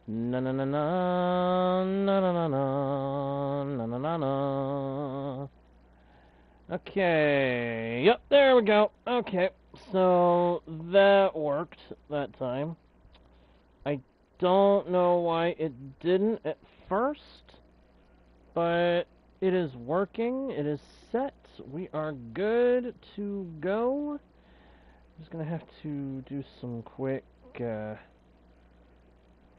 Na na na na na na na na na na na na. Okay. Yep, there we go. Okay. So that worked that time. I don't know why it didn't at first, but it is working. It is set. We are good to go. Just gonna have to do some quick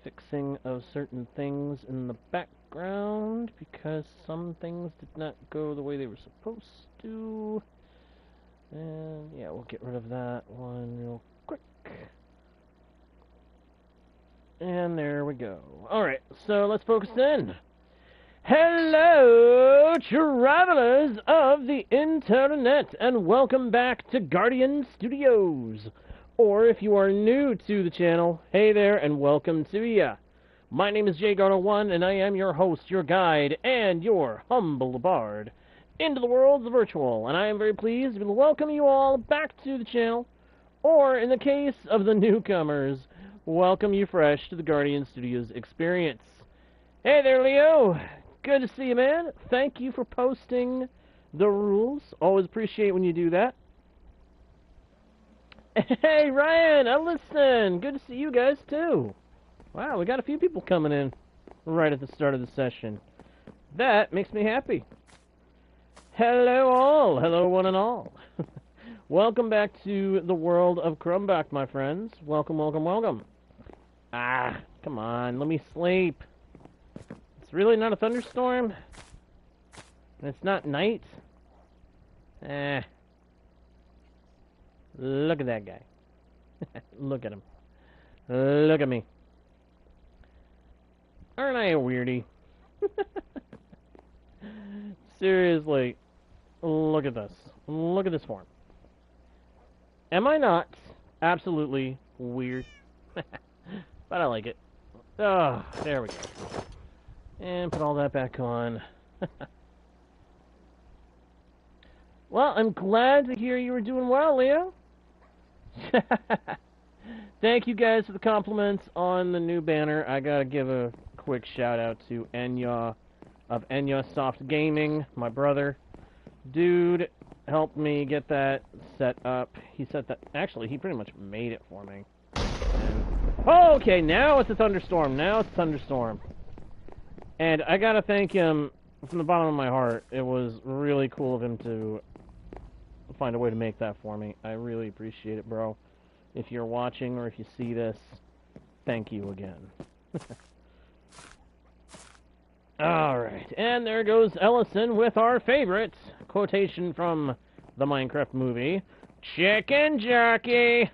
fixing of certain things in the background because some things did not go the way they were supposed to. And yeah, we'll get rid of that one real quick. And there we go. Alright, so let's focus in. Hello, travelers of the internet, and welcome back to Guardian Studios. Or if you are new to the channel, hey there, and welcome to ya. My name is JGardo1, and I am your host, your guide, and your humble bard into the worlds of virtual. And I am very pleased to welcome you all back to the channel, or in the case of the newcomers, welcome you fresh to the Guardian Studios experience. Hey there, Leo. Good to see you, man. Thank you for posting the rules. Always appreciate when you do that. Hey, Ryan, listen. Good to see you guys, too. Wow, we got a few people coming in right at the start of the session. That makes me happy. Hello, all. Hello, one and all. Welcome back to the world of Crumbach, my friends. Welcome, welcome, welcome. Ah, come on. Let me sleep. It's really not a thunderstorm? And it's not night? Look at that guy. Look at him. Look at me. Aren't I a weirdie? Seriously. Look at this. Look at this form. Am I not absolutely weird? But I like it. Oh, there we go. And put all that back on. Well, I'm glad to hear you were doing well, Leo. Thank you guys for the compliments on the new banner. I gotta give a quick shout out to Enya of Enya Soft Gaming, my brother. Dude helped me get that set up. He set that. Actually, he pretty much made it for me. And, oh, okay, now it's a thunderstorm. Now it's a thunderstorm. And I gotta thank him from the bottom of my heart. It was really cool of him to find a way to make that for me. I really appreciate it, bro. If you're watching or if you see this, thank you again. Alright, and there goes Ellison with our favorite quotation from the Minecraft movie, Chicken Jockey!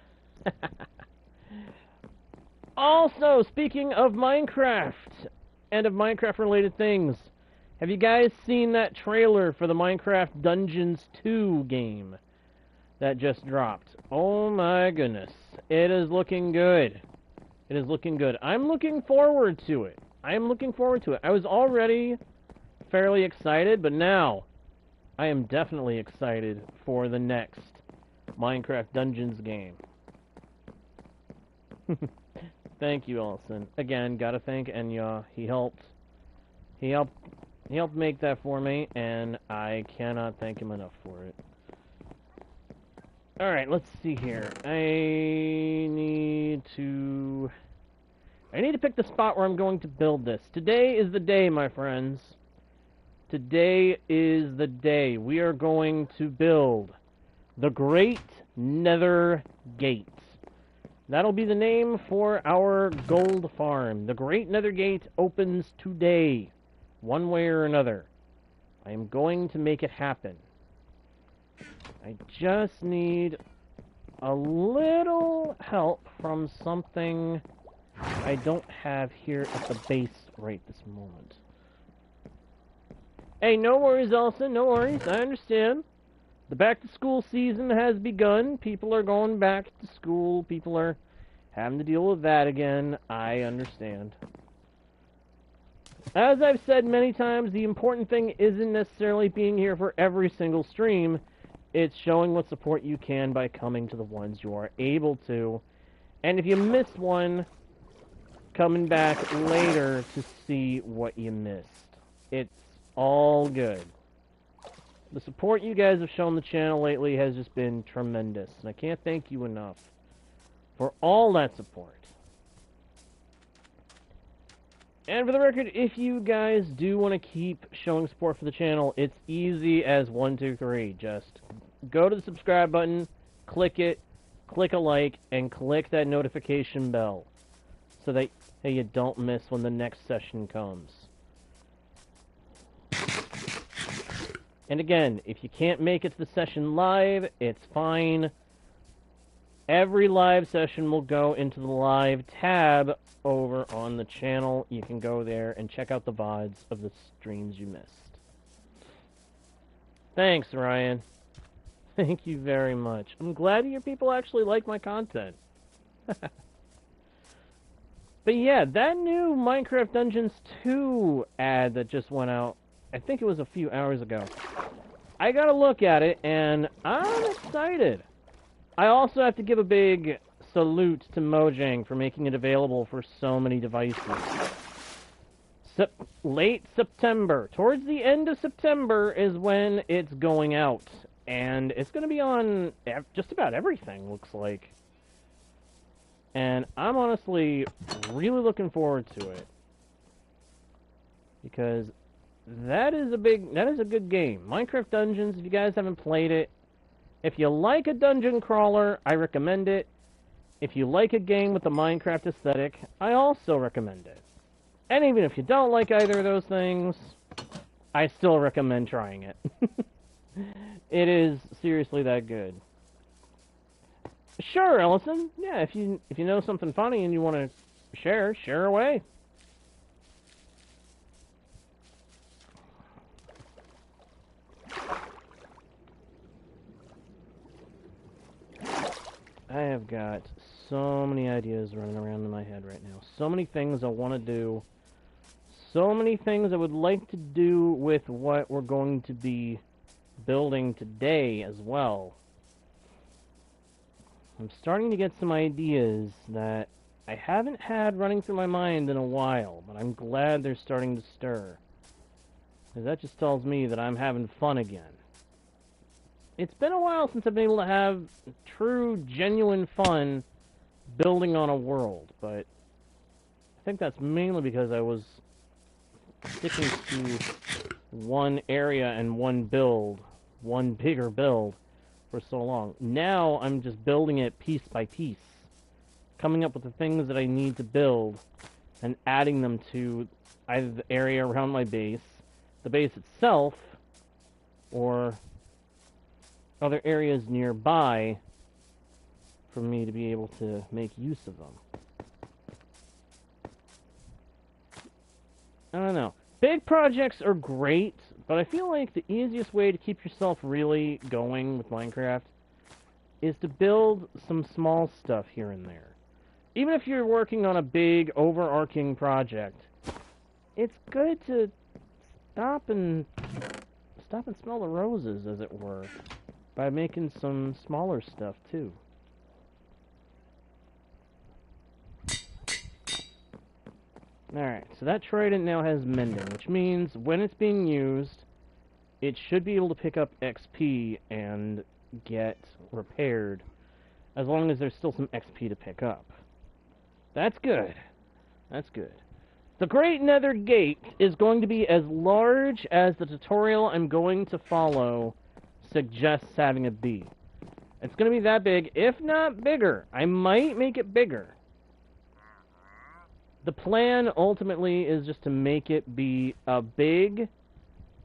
Also, speaking of Minecraft, and of Minecraft-related things, have you guys seen that trailer for the Minecraft Dungeons 2 game that just dropped? Oh my goodness. It is looking good. It is looking good. I'm looking forward to it. I am looking forward to it. I was already fairly excited, but now I am definitely excited for the next Minecraft Dungeons game. Thank you, Ellison. Again, gotta thank Enya. He helped make that for me, and I cannot thank him enough for it. Alright, let's see here. I need to pick the spot where I'm going to build this. Today is the day, my friends. Today is the day. We are going to build the Great Nether Gate. That'll be the name for our gold farm. The Great Nether Gate opens today, one way or another. I am going to make it happen. I just need a little help from something I don't have here at the base right this moment. Hey, no worries, Elson, no worries, I understand. The back-to-school season has begun. People are going back to school. People are having to deal with that again. I understand. As I've said many times, the important thing isn't necessarily being here for every single stream. It's showing what support you can by coming to the ones you are able to. And if you miss one, coming back later to see what you missed. It's all good. The support you guys have shown the channel lately has just been tremendous, and I can't thank you enough for all that support. And for the record, if you guys do want to keep showing support for the channel, it's easy as 1, 2, 3. Just go to the subscribe button, click it, click a like, and click that notification bell so that you don't miss when the next session comes. And again, if you can't make it to the session live, it's fine. Every live session will go into the live tab over on the channel. You can go there and check out the VODs of the streams you missed. Thanks, Ryan. Thank you very much. I'm glad your people actually like my content. But yeah, that new Minecraft Dungeons 2 ad that just went out, I think it was a few hours ago. I gotta look at it, and I'm excited. I also have to give a big salute to Mojang for making it available for so many devices. Late September, towards the end of September is when it's going out. And it's going to be on just about everything, looks like. And I'm honestly really looking forward to it. Because that is a good game. Minecraft Dungeons, if you guys haven't played it, if you like a dungeon crawler, I recommend it. If you like a game with the Minecraft aesthetic, I also recommend it. And even if you don't like either of those things, I still recommend trying it. It is seriously that good. Sure, Ellison. Yeah, if you know something funny and you want to share away. I have got so many ideas running around in my head right now. So many things I want to do. So many things I would like to do with what we're going to be building today as well. I'm starting to get some ideas that I haven't had running through my mind in a while, but I'm glad they're starting to stir. Because that just tells me that I'm having fun again. It's been a while since I've been able to have true, genuine fun building on a world, but I think that's mainly because I was sticking to one area and one build, one bigger build, for so long. Now I'm just building it piece by piece, coming up with the things that I need to build and adding them to either the area around my base, the base itself, or other areas nearby for me to be able to make use of them. I don't know. Big projects are great, but I feel like the easiest way to keep yourself really going with Minecraft is to build some small stuff here and there. Even if you're working on a big, overarching project, it's good to stop and smell the roses, as it were, by making some smaller stuff, too. Alright, so that trident now has mending, which means when it's being used, it should be able to pick up XP and get repaired, as long as there's still some XP to pick up. That's good. That's good. The Great Nether Gate is going to be as large as the tutorial I'm going to follow suggests having it be. It's going to be that big, if not bigger. I might make it bigger. The plan ultimately is just to make it be a big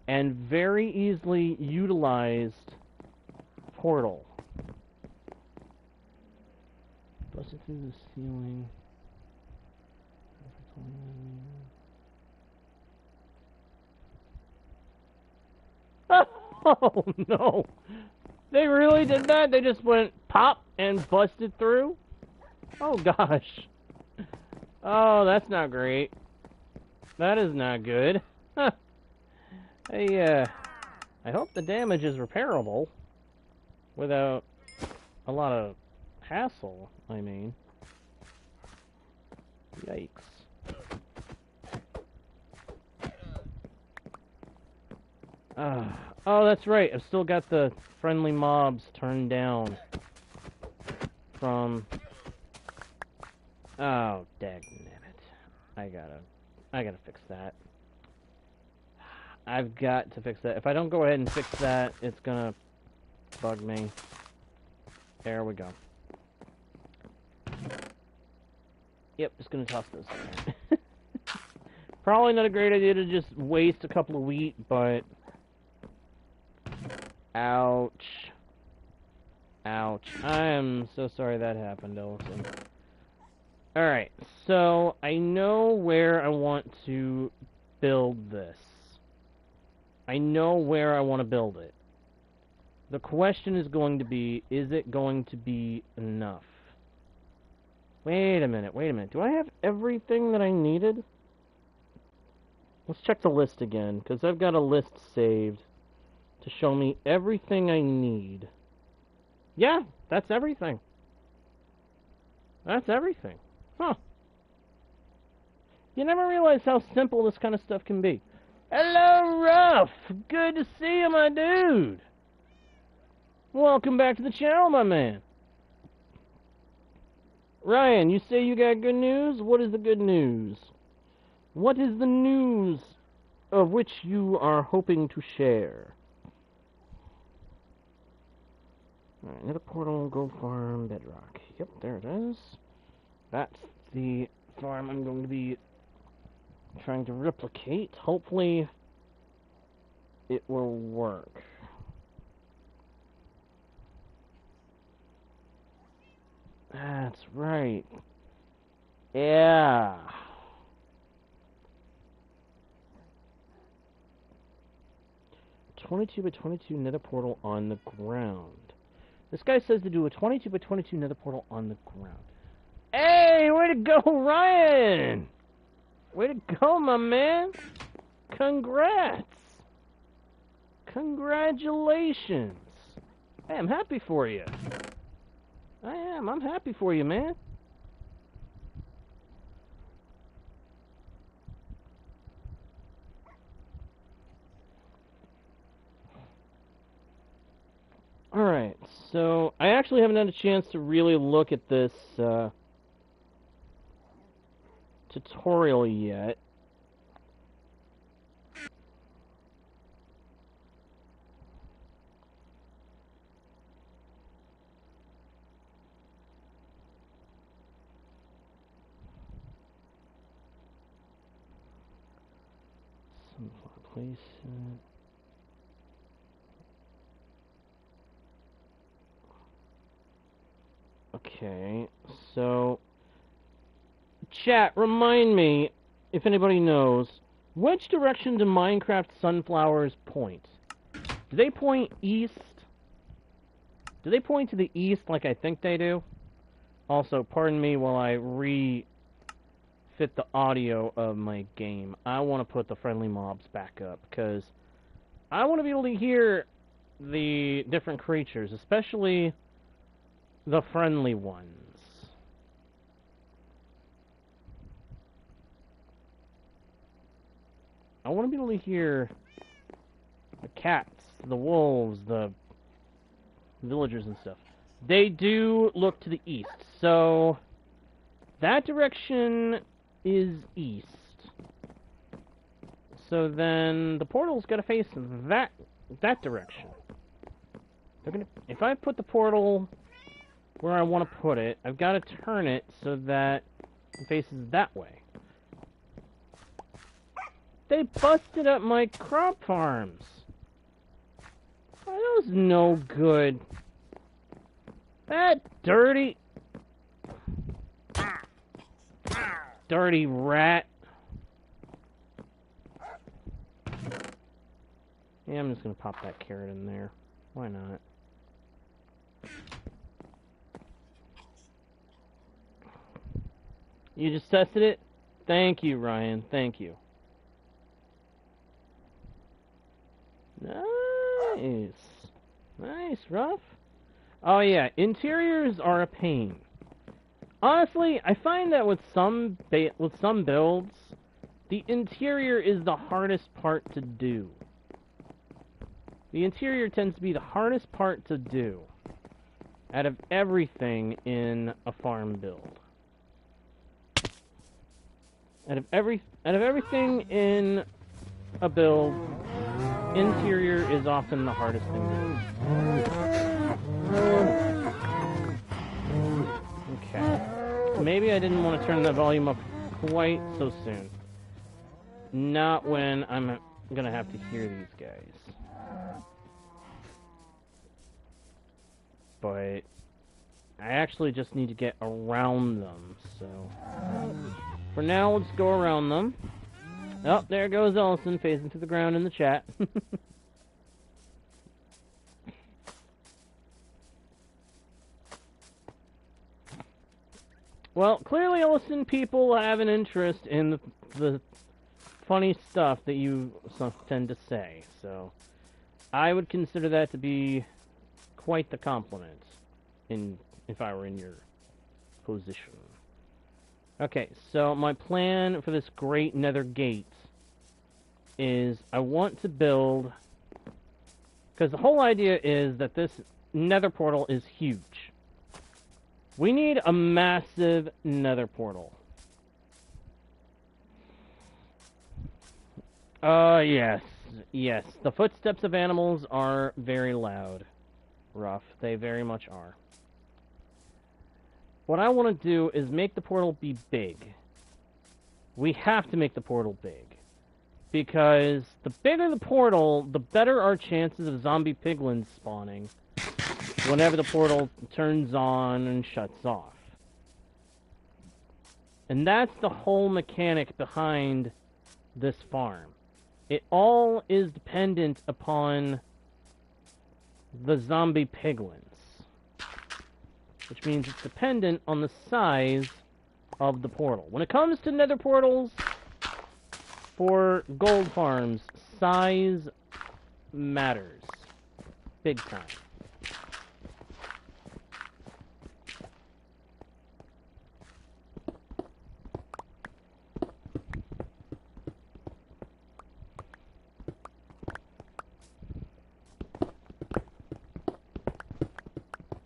and very easily utilized portal. Busted through the ceiling. Oh no! They really did that? They just went pop and busted through? Oh gosh. Oh, that's not great. That is not good. Huh. Hey, I hope the damage is repairable without a lot of hassle, I mean. Yikes. Oh, that's right. I've still got the friendly mobs turned down from... Oh, dagnabbit. I gotta fix that. I've got to fix that. If I don't go ahead and fix that, it's gonna bug me. There we go. Yep, just gonna toss those in there. Probably not a great idea to just waste a couple of wheat, but... Ouch. Ouch. I am so sorry that happened, Ellison. Alright, so I know where I want to build this. I know where I want to build it. The question is going to be, is it going to be enough? Wait a minute, wait a minute. Do I have everything that I needed? Let's check the list again, because I've got a list saved to show me everything I need. Yeah, that's everything. That's everything. Huh. You never realize how simple this kind of stuff can be. Hello, Ruff! Good to see you, my dude! Welcome back to the channel, my man. Ryan, you say you got good news? What is the good news? What is the news of which you are hoping to share? Alright, Nether Portal, Gold Farm, Bedrock. Yep, there it is. That's the farm I'm going to be trying to replicate. Hopefully, it will work. That's right. Yeah. "22 by 22 nether portal on the ground." This guy says to do a 22 by 22 nether portal on the ground. Hey, way to go, Ryan! Way to go, my man! Congrats! Congratulations! Hey, I'm happy for you. I am. I'm happy for you, man. Alright, so I actually haven't had a chance to really look at this tutorial yet. Sunflower placement. Okay, so chat, remind me, if anybody knows, which direction do Minecraft sunflowers point? Do they point east? Do they point to the east like I think they do? Also, pardon me while I refit the audio of my game. I want to put the friendly mobs back up, because I want to be able to hear the different creatures, especially the friendly ones. I want to be able to hear the cats, the wolves, the villagers and stuff. They do look to the east, so that direction is east. So then the portal's got to face that direction. They're gonna, if I put the portal where I want to put it, I've got to turn it so that it faces that way. They busted up my crop farms. That was no good. That dirty rat. Yeah, I'm just gonna pop that carrot in there. Why not? You just tested it? Thank you, Ryan. Thank you. Nice. Nice, Ruff. Oh yeah, interiors are a pain. Honestly, I find that with some builds, the interior is the hardest part to do. The interior tends to be the hardest part to do out of everything in a farm build. Out of everything in a build, interior is often the hardest thing to do. Okay. Maybe I didn't want to turn the volume up quite so soon. Not when I'm gonna have to hear these guys. But I actually just need to get around them, so for now, let's go around them. Oh, there goes Ellison, facing to the ground in the chat. Well, clearly, Ellison, people have an interest in the funny stuff that you tend to say, so I would consider that to be quite the compliment if I were in your position. Okay, so my plan for this Great Nether Gate is I want to build, because the whole idea is that this nether portal is huge. We need a massive nether portal. Yes. The footsteps of animals are very loud. Rough. They very much are. What I want to do is make the portal be big. We have to make the portal big. Because the bigger the portal, the better our chances of zombie piglins spawning whenever the portal turns on and shuts off. And that's the whole mechanic behind this farm. It all is dependent upon the zombie piglins. Which means it's dependent on the size of the portal. When it comes to nether portals for gold farms, size matters. Big time.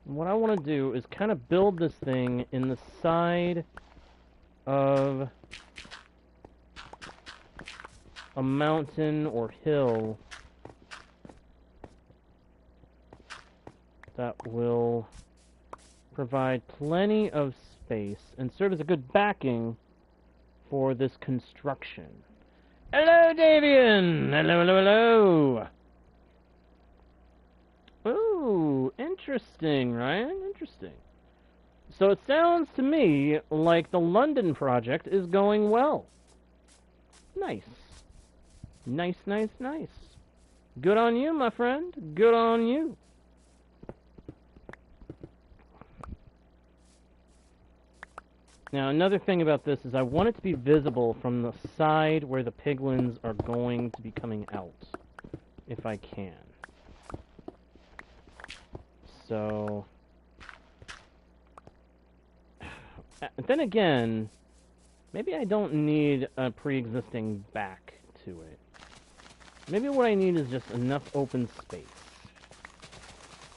What I want to do is kind of build this thing in the side of a mountain or hill that will provide plenty of space and serve as a good backing for this construction. Hello, Davian! Hello. Ooh, interesting, Ryan. Interesting. So it sounds to me like the London project is going well. Nice. Nice. Good on you, my friend. Good on you. Now, another thing about this is I want it to be visible from the side where the piglins are going to be coming out, if I can. So, then again, maybe I don't need a pre-existing back to it. Maybe what I need is just enough open space.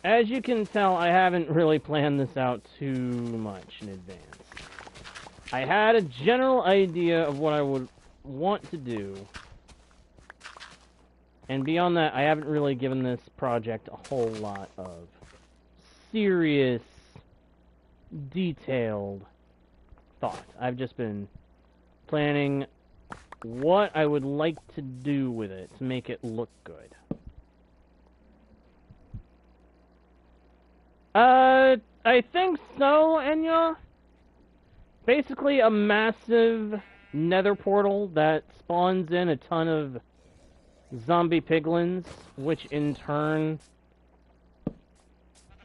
As you can tell, I haven't really planned this out too much in advance. I had a general idea of what I would want to do, and beyond that, I haven't really given this project a whole lot of serious, detailed thought. I've just been planning what I would like to do with it to make it look good. I think so, Enya. Basically a massive nether portal that spawns in a ton of zombie piglins, which in turn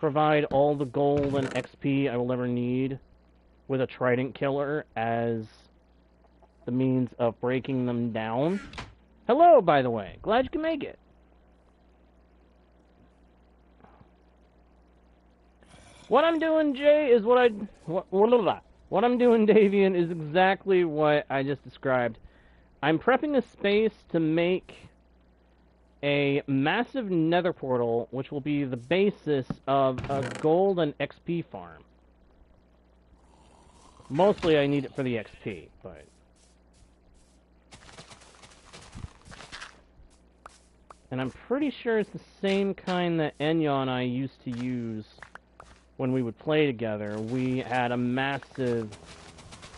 provide all the gold and XP I will ever need with a trident killer as the means of breaking them down. Hello, by the way. Glad you can make it. What I'm doing, Jay, is what I'm doing, Davian, is exactly what I just described. I'm prepping a space to make a massive nether portal, which will be the basis of a gold and XP farm. Mostly I need it for the XP, but... And I'm pretty sure it's the same kind that Enya and I used to use when we would play together. We had a massive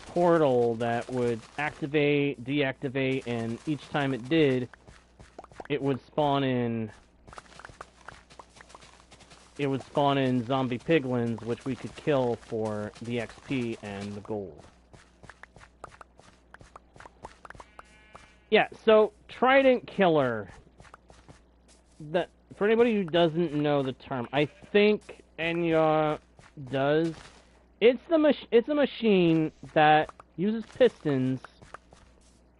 portal that would activate, deactivate, and each time it did, it would spawn in... It would spawn in zombie piglins, which we could kill for the XP and the gold. Yeah, so Trident Killer... That, for anybody who doesn't know the term, I think Enya does. It's a machine that uses pistons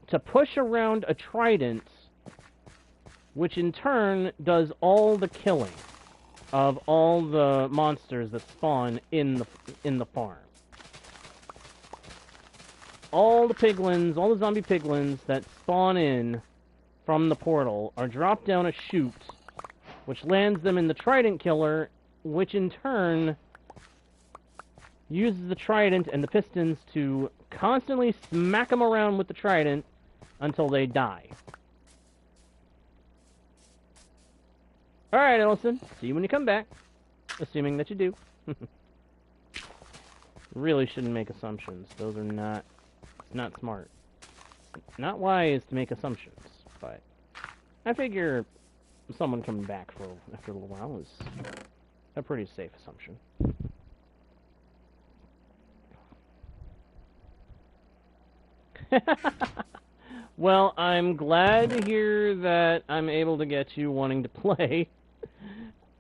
to push around a trident, which in turn does all the killing of all the monsters that spawn in the farm. All the piglins, all the zombie piglins that spawn in from the portal are dropped down a chute, which lands them in the Trident Killer, which in turn uses the Trident and the pistons to constantly smack them around with the Trident until they die. Alright, Ellison. See you when you come back. Assuming that you do. Really shouldn't make assumptions. Those are not smart. Not wise to make assumptions. But I figure someone coming back after a little while is a pretty safe assumption. Well, I'm glad to hear that I'm able to get you wanting to play.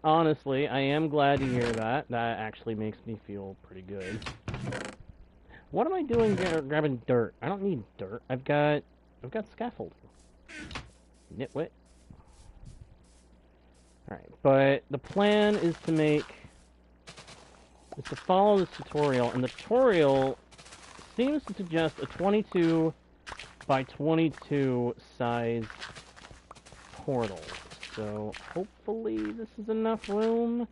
Honestly, I am glad to hear that. That actually makes me feel pretty good. What am I doing grabbing dirt? I don't need dirt. I've got scaffolding. Nitwit. Alright, but the plan is to follow this tutorial, and the tutorial seems to suggest a 22 by 22 size portal. So hopefully this is enough room.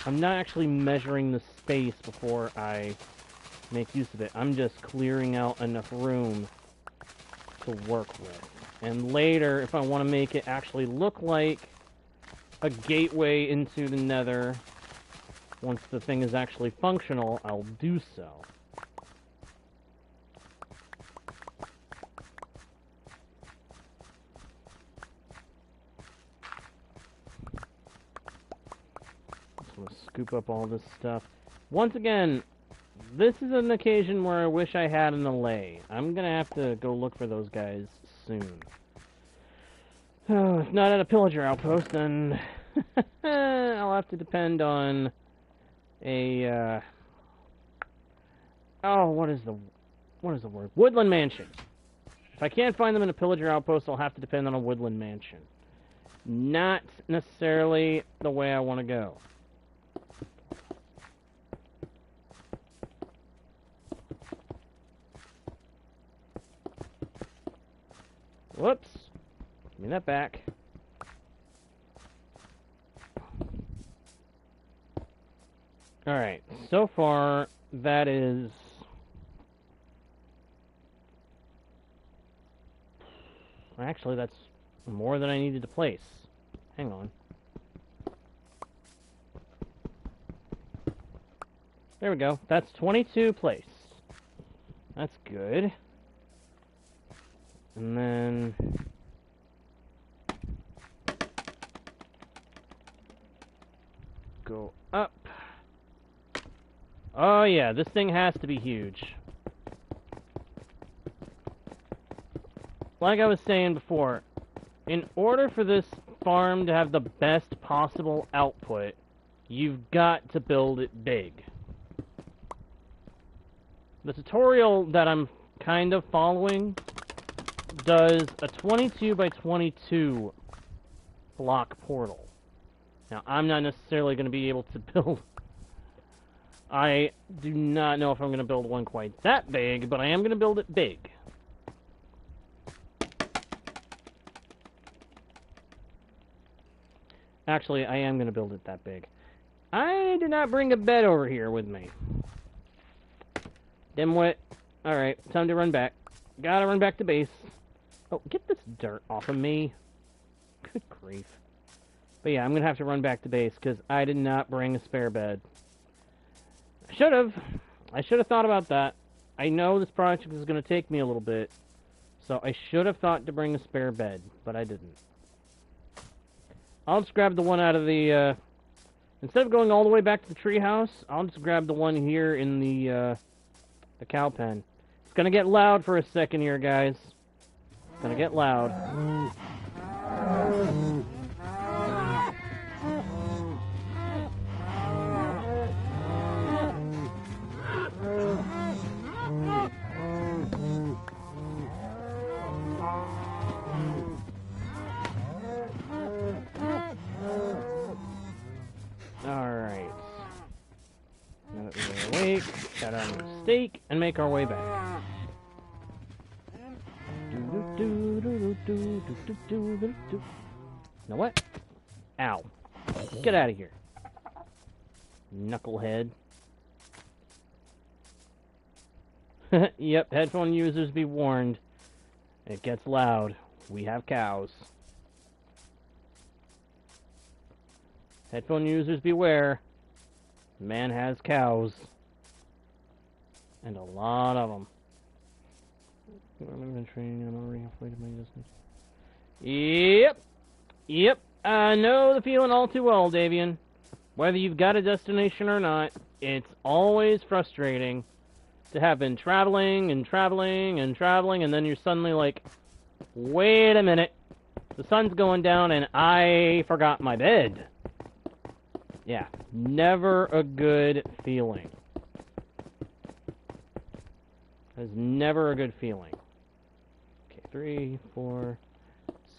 I'm not actually measuring the space before I make use of it. I'm just clearing out enough room to work with. And later, if I want to make it actually look like a gateway into the Nether, once the thing is actually functional, I'll do so. Just want to scoop up all this stuff. Once again, this is an occasion where I wish I had an allay. I'm gonna have to go look for those guys soon. Oh, if not at a pillager outpost, then I'll have to depend on a oh, what is the word? Woodland mansion. If I can't find them in a pillager outpost, I'll have to depend on a woodland mansion. Not necessarily the way I want to go. Whoops. Give me that back. Alright, so far, that is... Actually, that's more than I needed to place. Hang on. There we go. That's 22 placed. That's good. And then... go up. Oh yeah, this thing has to be huge. Like I was saying before, in order for this farm to have the best possible output, you've got to build it big. The tutorial that I'm kind of following does a 22 by 22 block portal. Now, I'm not necessarily going to be able to build... I do not know if I'm going to build one quite that big, but I am going to build it big. Actually, I am going to build it that big. I did not bring a bed over here with me. Dimwit. Alright, time to run back. Gotta run back to base. Oh, get this dirt off of me. Good grief. But yeah, I'm going to have to run back to base because I did not bring a spare bed. I should have. I should have thought about that. I know this project is going to take me a little bit, so I should have thought to bring a spare bed, but I didn't. I'll just grab the one out of the, instead of going all the way back to the treehouse, I'll just grab the one here in the cow pen. It's going to get loud for a second here, guys. It's going to get loud. Alright. Now that we're awake, got our steak, and make our way back. You know what? Ow. Get out of here. Knucklehead. Yep, headphone users be warned. It gets loud. We have cows. Headphone users beware. Man has cows. And a lot of them. Yep. Yep. I know the feeling all too well, Davian. Whether you've got a destination or not, it's always frustrating to have been traveling and traveling and traveling, and then you're suddenly like, wait a minute. The sun's going down and I forgot my bed. Yeah, never a good feeling. It's never a good feeling. Okay, 3, 4,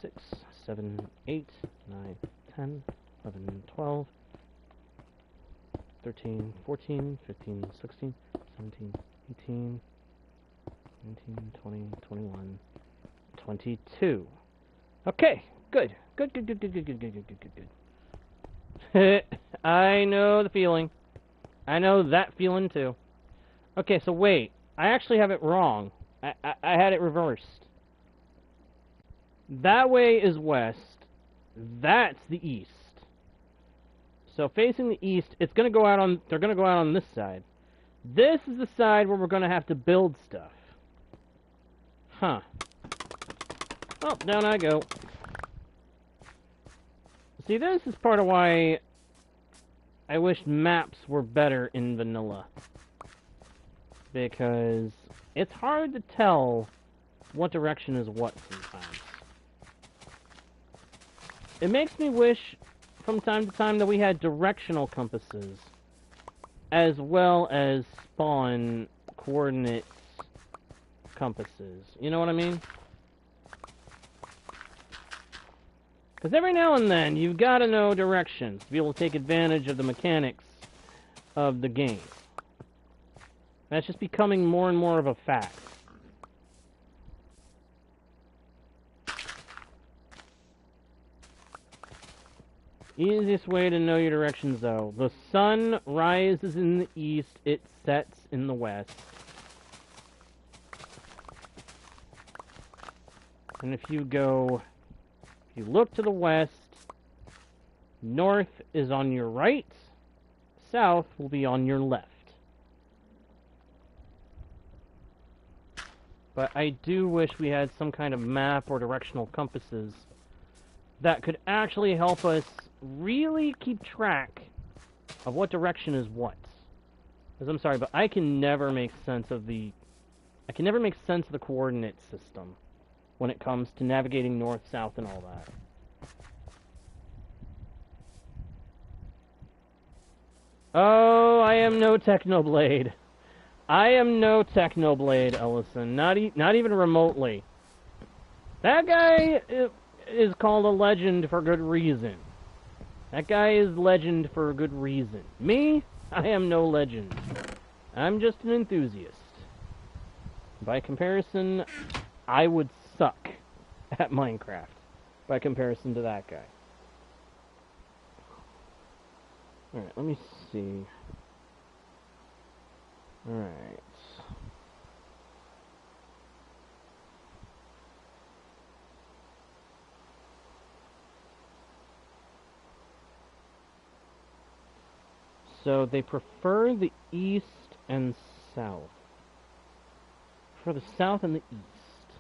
6, 7, 8, 9, 10, 11, 12, 13, 14, 15, 16, 17, 18, 19, 20, 21, 22. Okay, good. Good. I know the feeling. I know that feeling too. Okay, so wait. I actually have it wrong. I had it reversed. That way is west. That's the east. So facing the east, it's gonna go out on. They're gonna go out on this side. This is the side where we're gonna have to build stuff. Huh. Oh, down I go. See, this is part of why I wish maps were better in vanilla. Because it's hard to tell what direction is what sometimes. It makes me wish from time to time that we had directional compasses as well as spawn coordinates compasses. You know what I mean? Because every now and then, you've got to know directions to be able to take advantage of the mechanics of the game. That's just becoming more and more of a fact. Easiest way to know your directions, though. The sun rises in the east, it sets in the west. And if you look to the west, north is on your right, south will be on your left. But I do wish we had some kind of map or directional compasses that could actually help us really keep track of what direction is what. Because I'm sorry, but I can never make sense of the coordinate system when it comes to navigating north, south, and all that. Oh, I am no Technoblade. I am no Technoblade, Ellison. Not even remotely. That guy is called a legend for good reason. That guy is legend for a good reason. Me? I am no legend. I'm just an enthusiast. By comparison, I would suck at Minecraft by comparison to that guy. Alright, let me see. Alright. So they prefer the east and south. For the south and the east.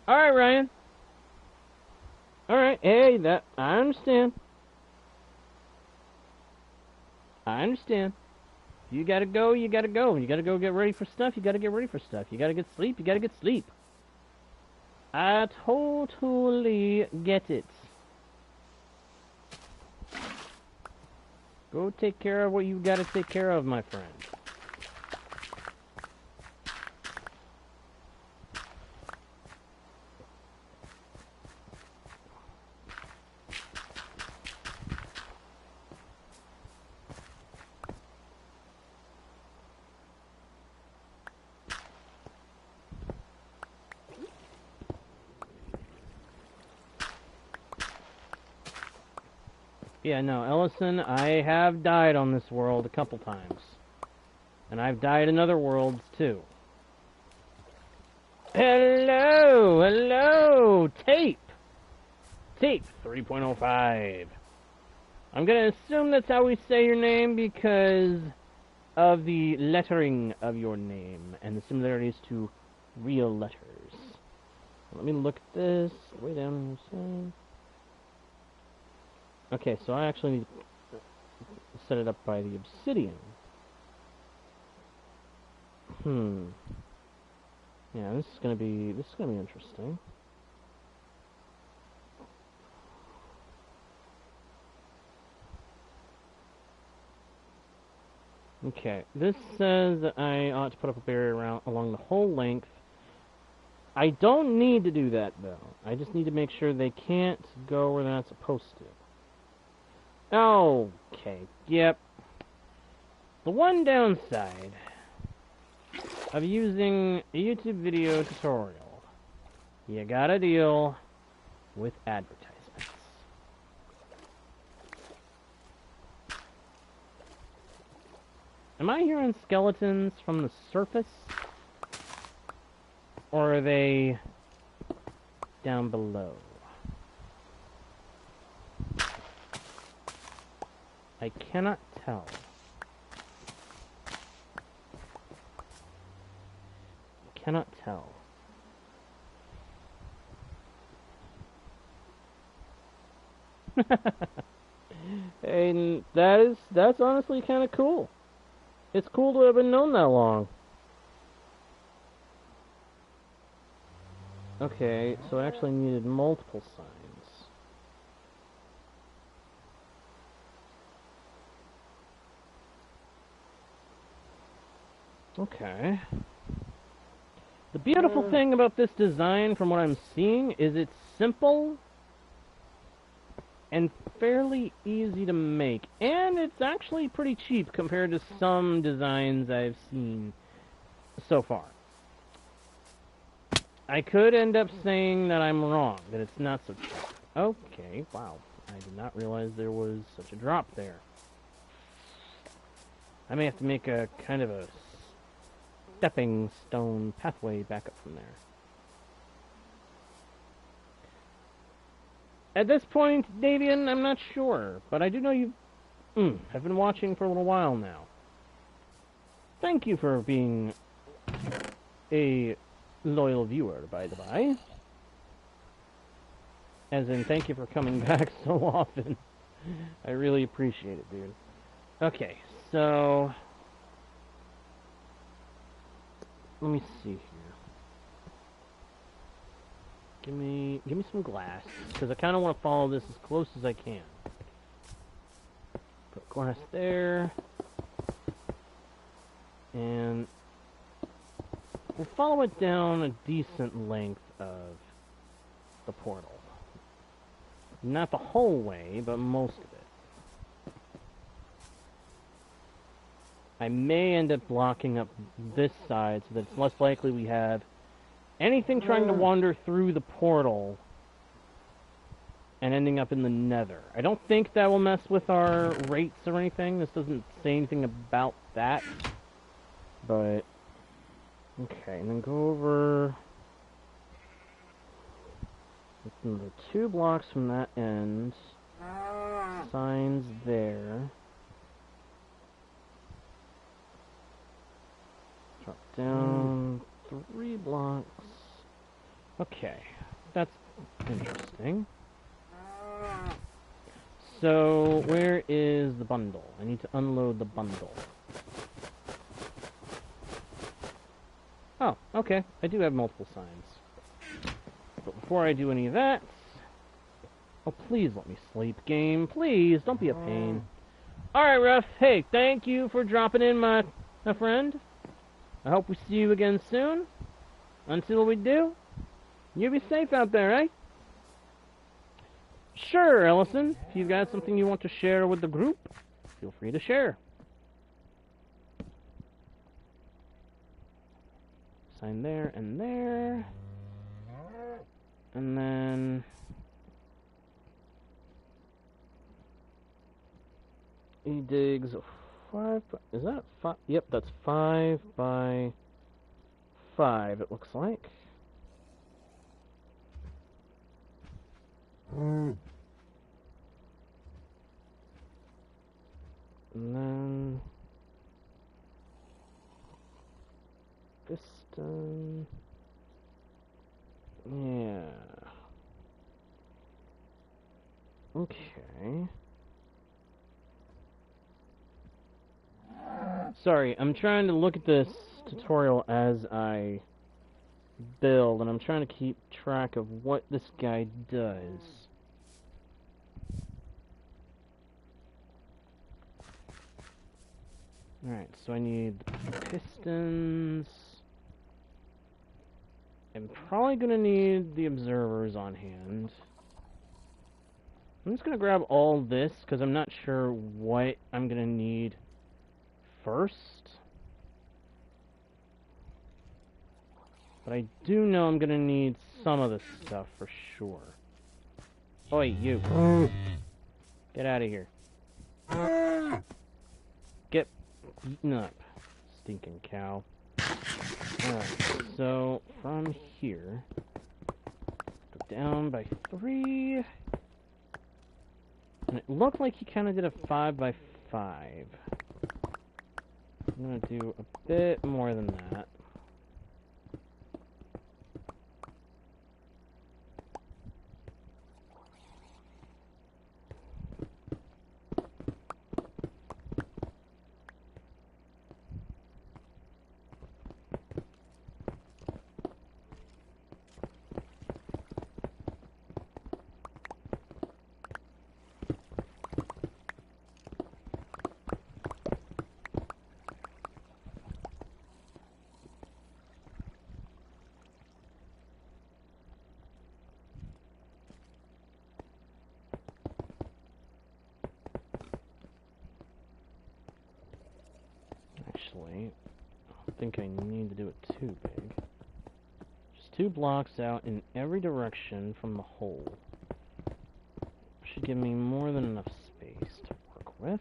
Alright, Ryan. Alright, hey, that I understand. I understand. You gotta go, you gotta go. You gotta go get ready for stuff, you gotta get ready for stuff. You gotta get sleep, you gotta get sleep. I totally get it. Go take care of what you gotta take care of, my friend. Yeah, no, Ellison, I have died on this world a couple times. And I've died in other worlds, too. Hello! Hello! Tape! Tape 3.05. I'm gonna assume that's how we say your name because of the lettering of your name and the similarities to real letters. Let me look at this. Way down on the side. Okay, so I actually need to set it up by the obsidian. Yeah, this is gonna be interesting. Okay, this says that I ought to put up a barrier along the whole length. I don't need to do that though. I just need to make sure they can't go where they're not supposed to. Okay, yep. The one downside of using a YouTube video tutorial, you gotta deal with advertisements. Am I hearing skeletons from the surface? Or are they down below? I cannot tell. I cannot tell. And that's honestly kind of cool. It's cool to have been known that long. Okay, so I actually needed multiple signs. Okay. The beautiful thing about this design, from what I'm seeing, is it's simple and fairly easy to make. And it's actually pretty cheap compared to some designs I've seen so far. I could end up saying that I'm wrong, that it's not so cheap. Okay, wow. I did not realize there was such a drop there. I may have to make a kind of a stepping stone pathway back up from there. At this point, Davian, I'm not sure, but I do know you have been watching for a little while now. Thank you for being a loyal viewer, by the by. As in, thank you for coming back so often. I really appreciate it, dude. Okay, so let me see here. Give me some glass, because I kind of want to follow this as close as I can. Put glass there, and we'll follow it down a decent length of the portal. Not the whole way, but most of it. I may end up blocking up this side so that it's less likely we have anything trying to wander through the portal and ending up in the Nether. I don't think that will mess with our rates or anything. This doesn't say anything about that. But, okay, and then go over the 2 blocks from that end. Signs there. Drop down 3 blocks. Okay, that's interesting. So, where is the bundle? I need to unload the bundle. Oh, okay. I do have multiple signs. But before I do any of that... Oh, please let me sleep, game. Please, don't be a pain. Alright, Ruff. Hey, thank you for dropping in, my friend. I hope we see you again soon. Until we do, you be safe out there, eh? Sure, Ellison. If you've got something you want to share with the group, feel free to share. Sign there and there. And then... he digs 5... is that 5? Yep, that's 5 by 5, it looks like. And then... piston... yeah... okay... Sorry, I'm trying to look at this tutorial as I build, and I'm trying to keep track of what this guy does. Alright, so I need pistons. I'm probably going to need the observers on hand. I'm just going to grab all this, because I'm not sure what I'm going to need first. But I do know I'm gonna need some of this stuff for sure. Oi, you. Get out of here. Get eaten up, stinking cow. Alright, so from here, go down by 3. And it looked like he kind of did a 5 by 5. I'm gonna do a bit more than that. Actually, I don't think I need to do it too big. Just 2 blocks out in every direction from the hole. Should give me more than enough space to work with.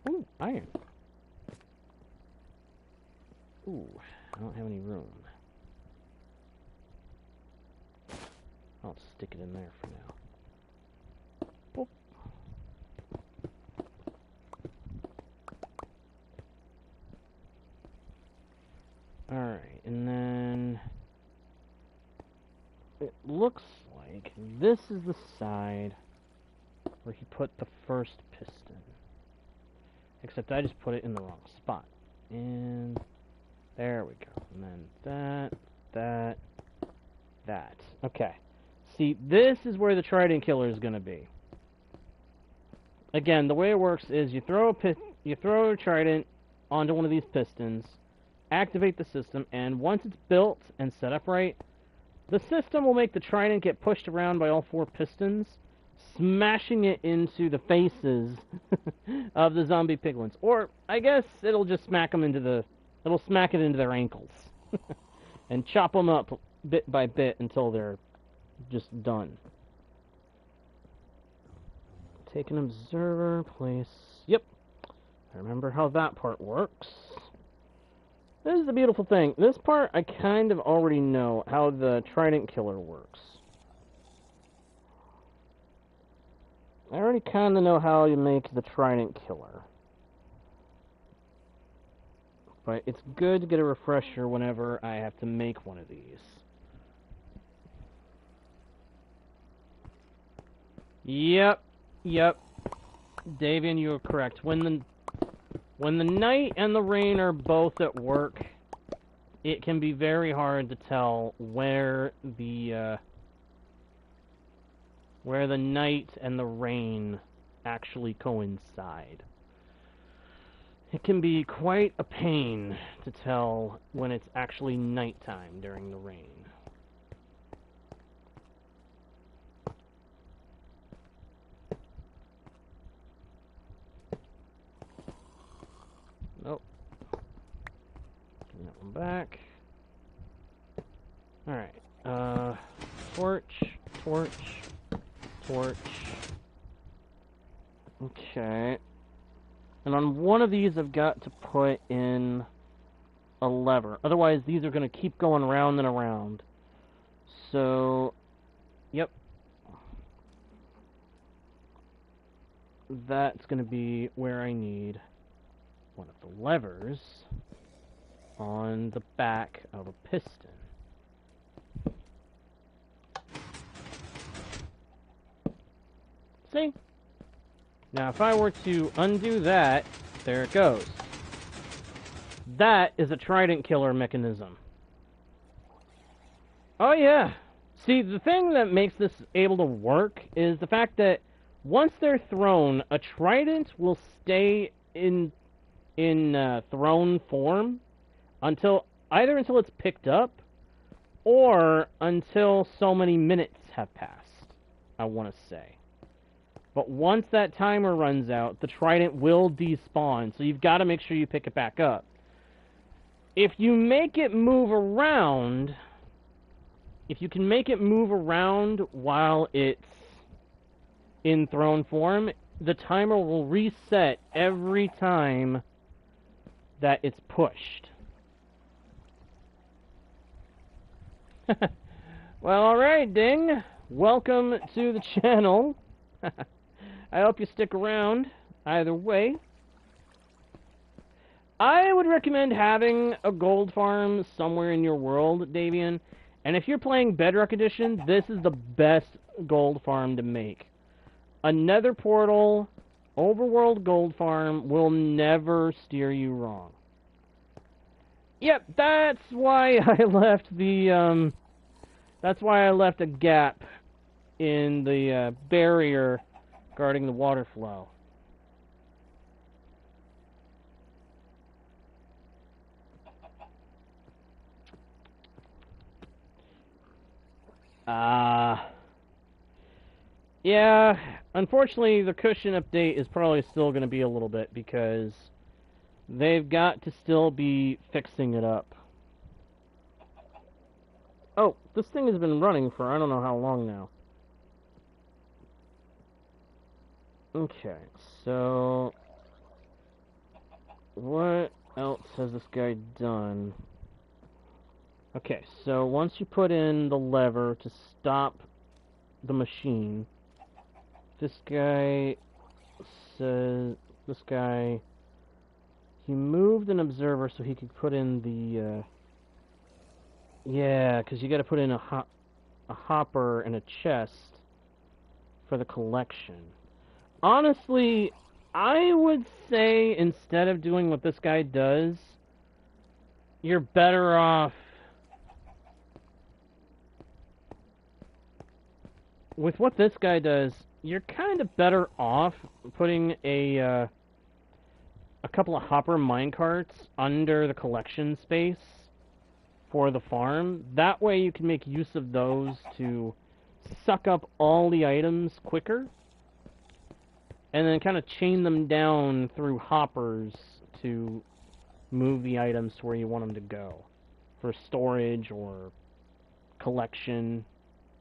Ooh, iron. Ooh, I don't have any room. I'll stick it in there for now. Boop. Alright, and then it looks like this is the side where he put the first piston. Except I just put it in the wrong spot. And there we go. And then that. Okay. See, this is where the trident killer is going to be. Again, the way it works is you throw a trident onto one of these pistons, activate the system, and once it's built and set up right, the system will make the trident get pushed around by all 4 pistons, smashing it into the faces of the zombie piglins. Or, I guess it'll just smack them it'll smack it into their ankles. And chop them up bit by bit until they're just done. take an observer, place... Yep. I remember how that part works. This is the beautiful thing. This part, I kind of already know how the Trident Killer works. I already kind of know how you make the Trident Killer. But it's good to get a refresher whenever I have to make one of these. Yep. Davian, you are correct. When the night and the rain are both at work, it can be very hard to tell where the night and the rain actually coincide. It can be quite a pain to tell when it's actually nighttime during the rain. Nope. Getting that one back. Alright. Torch. Okay. And on one of these, I've got to put in a lever. Otherwise, these are going to keep going round and around. So, yep. That's going to be where I need one of the levers on the back of a piston. See? Now, if I were to undo that, there it goes. That is a Trident Killer mechanism. Oh, yeah. See, the thing that makes this able to work is the fact that once they're thrown, a Trident will stay in thrown form until it's picked up or until so many minutes have passed, I want to say. But once that timer runs out, the Trident will despawn, so you've got to make sure you pick it back up. If you make it move around, if you can make it move around while it's in thrown form, the timer will reset every time that it's pushed. Well, alright, Ding. Welcome to the channel. I hope you stick around. Either way, I would recommend having a gold farm somewhere in your world, Davian. And if you're playing Bedrock Edition, this is the best gold farm to make. A nether portal, overworld gold farm will never steer you wrong. Yep, that's why I left the, that's why I left a gap in the barrier guarding the water flow. Yeah, unfortunately the cushion update is probably still going to be a little bit because they've got to still be fixing it up. Oh, this thing has been running for I don't know how long now. Okay, so what else has this guy done? Okay, so once you put in the lever to stop the machine, this guy says, he moved an observer so he could put in the, yeah, because you got to put in a hopper and a chest for the collection. Honestly, I would say instead of doing what this guy does, you're better off with what this guy does. You're kind of better off putting a couple of hopper minecarts under the collection space for the farm. That way you can make use of those to suck up all the items quicker, and then kind of chain them down through hoppers to move the items to where you want them to go for storage or collection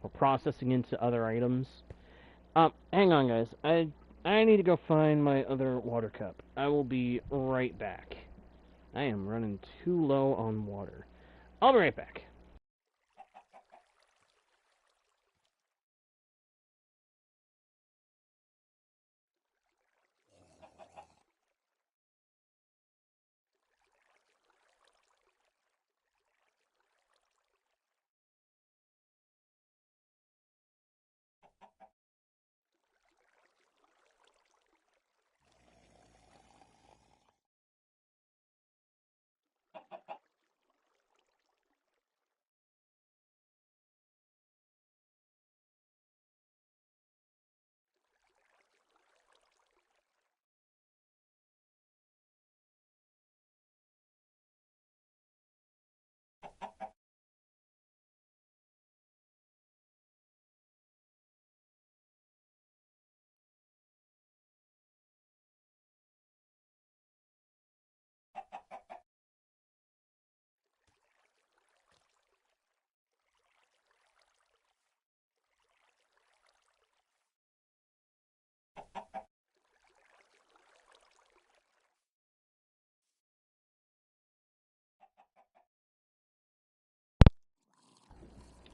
or processing into other items. Hang on, guys. I need to go find my other water cup. I will be right back. I am running too low on water. I'll be right back.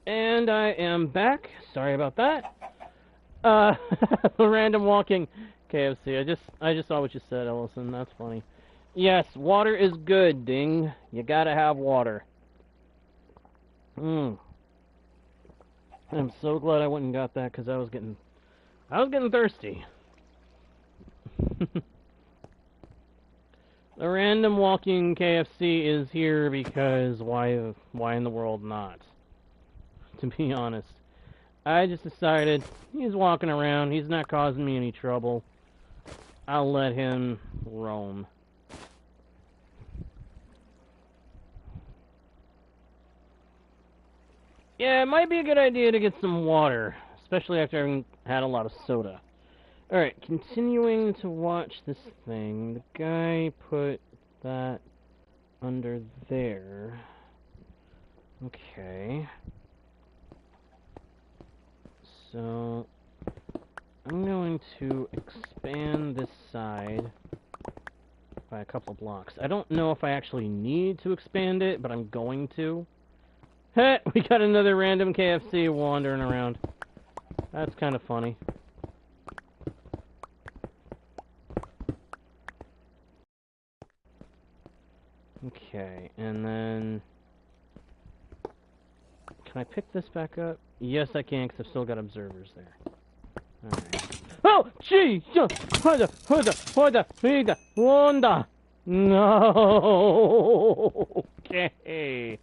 And I am back. Sorry about that. Uh, random walking KFC. I just saw what you said, Ellison. That's funny. Yes, water is good, Ding. You gotta have water. I'm so glad I went and got that because I was getting thirsty. The random walking KFC is here because why in the world not? To be honest. I just decided he's walking around, he's not causing me any trouble. I'll let him roam. Yeah, it might be a good idea to get some water, especially after having had a lot of soda. Alright, continuing to watch this thing. The guy put that under there. Okay. So, I'm going to expand this side by a couple of blocks. I don't know if I actually need to expand it, but I'm going to. Heh! We got another random KFC wandering around. That's kind of funny. Okay, and then... Can I pick this back up? Yes, I can, because I've still got observers there. Alright. Oh! Gee! Wanda! No! Okay.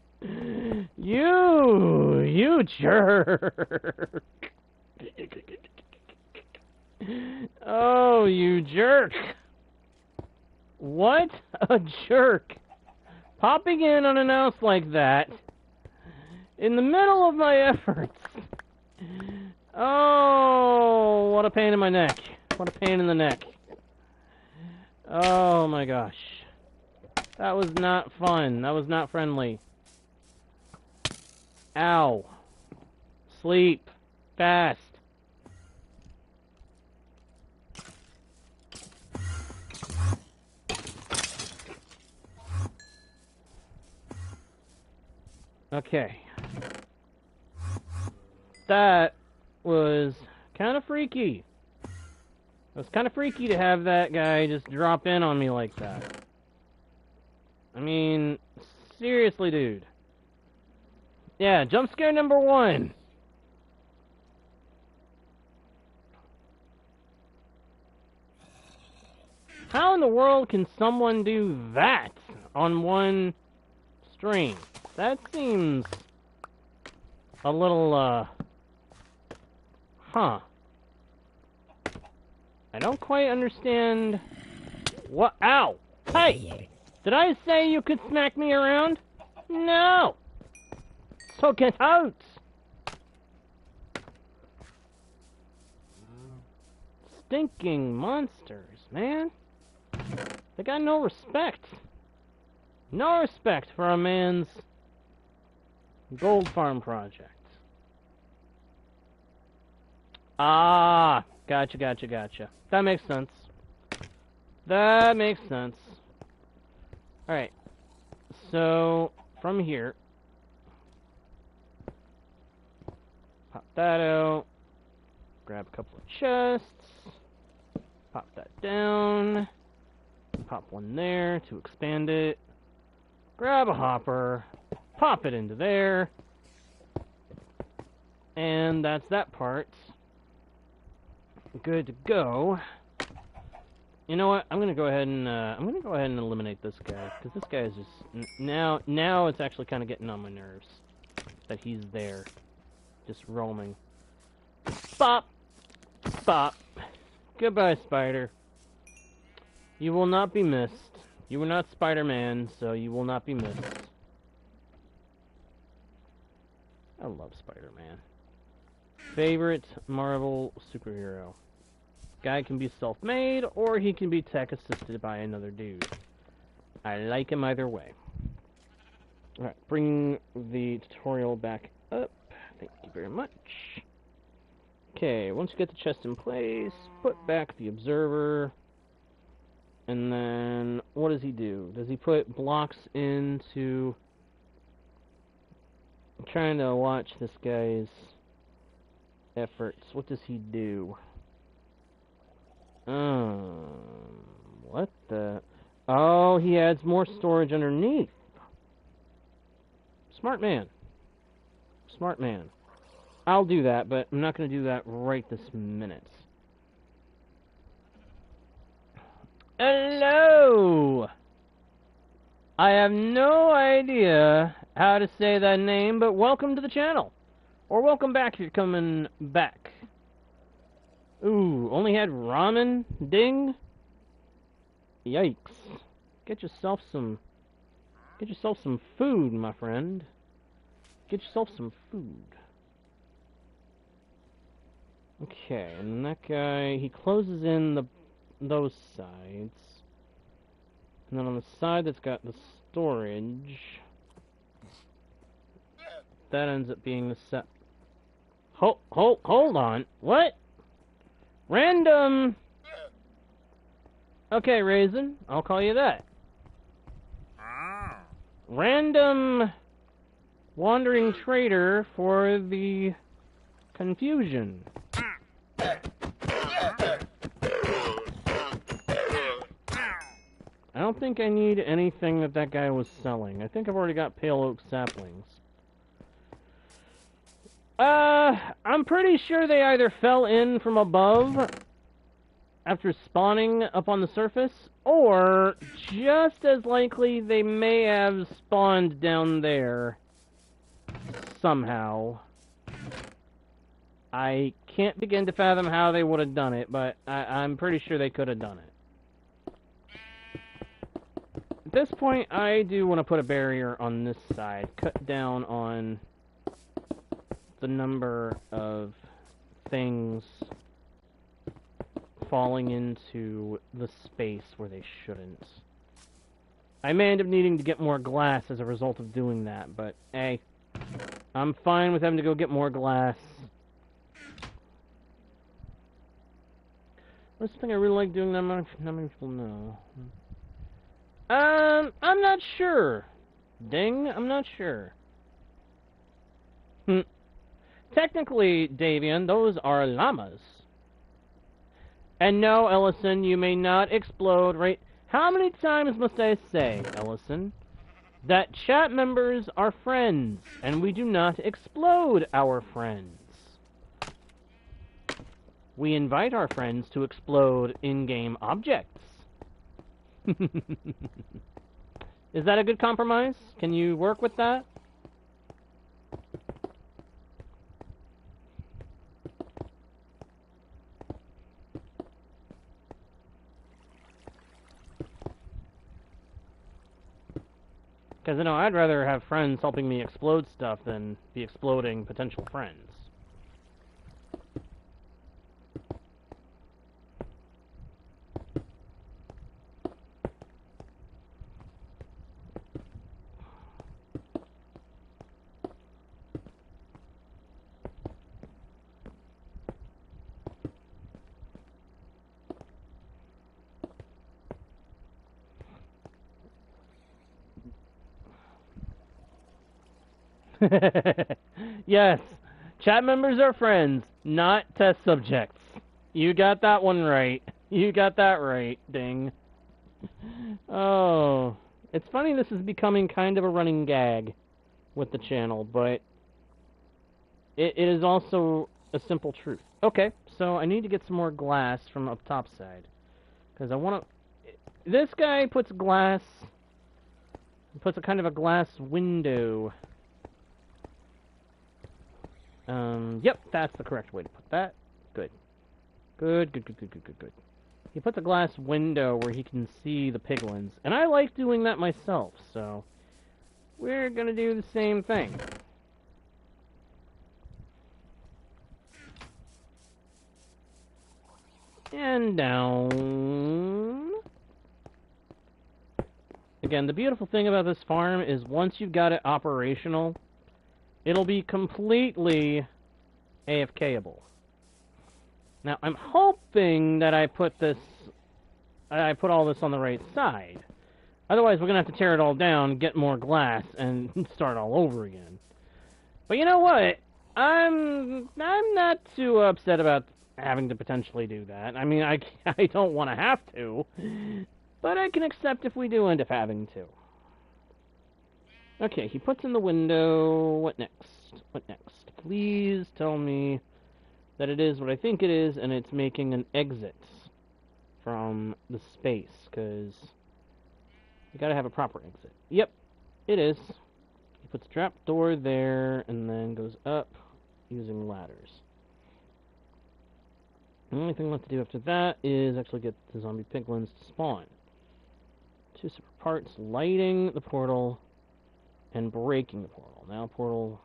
You jerk! Oh, you jerk! What a jerk! Popping in unannounced like that in the middle of my efforts. Oh, what a pain in my neck. What a pain in the neck. Oh my gosh. That was not fun. That was not friendly. Ow. Sleep. Fast. Okay. That was kind of freaky. It was kind of freaky to have that guy just drop in on me like that. I mean, seriously, dude. Yeah, jump scare number 1. How in the world can someone do that on one stream? That seems a little, huh. I don't quite understand what— Ow! Hey! Did I say you could smack me around? No! So get out! Stinking monsters, man. They got no respect. No respect for a man's gold farm project. Ah! Gotcha, gotcha, gotcha. That makes sense. That makes sense. Alright. So, from here, pop that out. Grab a couple of chests. Pop that down. Pop one there to expand it. Grab a hopper. Pop it into there. And that's that part. Good to go. You know what? I'm gonna go ahead and eliminate this guy, because this guy is just now it's actually kind of getting on my nerves that he's there, just roaming. Bop, bop. Goodbye, spider. You will not be missed. You were not Spider-Man, so you will not be missed. I love Spider-Man. Favorite Marvel superhero. Guy can be self-made, or he can be tech-assisted by another dude. I like him either way. Alright, bring the tutorial back up. Thank you very much. Okay, once you get the chest in place, put back the observer. And then, what does he do? Does he put blocks into... I'm trying to watch this guy's efforts. What does he do? What the... Oh, he adds more storage underneath. Smart man. Smart man. I'll do that, but I'm not going to do that right this minute. Hello! I have no idea how to say that name, but welcome to the channel. Or welcome back if you're coming back. Ooh, only had ramen? Ding? Yikes. Get yourself some food, my friend. Get yourself some food. Okay, and that guy, he closes in those sides. And then on the side that's got the storage, that ends up being the set. Hold on. What? Random. Okay, Raisin, I'll call you that. Random wandering trader for the confusion. I don't think I need anything that guy was selling. I think I've already got pale oak saplings. I'm pretty sure they either fell in from above after spawning up on the surface, or just as likely they may have spawned down there somehow. I can't begin to fathom how they would have done it, but I'm pretty sure they could have done it. At this point, I do want to put a barrier on this side. Cut down on the number of things falling into the space where they shouldn't. I may end up needing to get more glass as a result of doing that, but hey, I'm fine with having to go get more glass. That's something I really like doing that not many people know. I'm not sure. Ding, I'm not sure. Technically, Davian, those are llamas. And no, Ellison, you may not explode, right? How many times must I say, Ellison, that chat members are friends, and we do not explode our friends. We invite our friends to explode in-game objects. Is that a good compromise? Can you work with that? Because, you know, I'd rather have friends helping me explode stuff than be exploding potential friends. Yes, chat members are friends, not test subjects. You got that one right. You got that right, ding. Oh, it's funny this is becoming kind of a running gag with the channel, but it is also a simple truth. Okay, so I need to get some more glass from up top side. Because I want to... This guy puts glass... He puts a kind of a glass window. Yep, that's the correct way to put that. Good. Good. He puts a glass window where he can see the piglins. And I like doing that myself, so... We're gonna do the same thing. And down. Again, the beautiful thing about this farm is once you've got it operational, it'll be completely AFK-able. Now, I'm hoping that I put all this on the right side. Otherwise, we're gonna have to tear it all down, get more glass, and start all over again. But you know what? I'm not too upset about having to potentially do that. I mean, I don't want to have to, but I can accept if we do end up having to. Okay, he puts in the window. What next? What next? Please tell me that it is what I think it is, and it's making an exit from the space, because you gotta have a proper exit. Yep, it is. He puts a trap door there, and then goes up using ladders. The only thing left to do after that is actually get the zombie piglins to spawn. 2 separate parts, lighting the portal and breaking the portal. Now portal...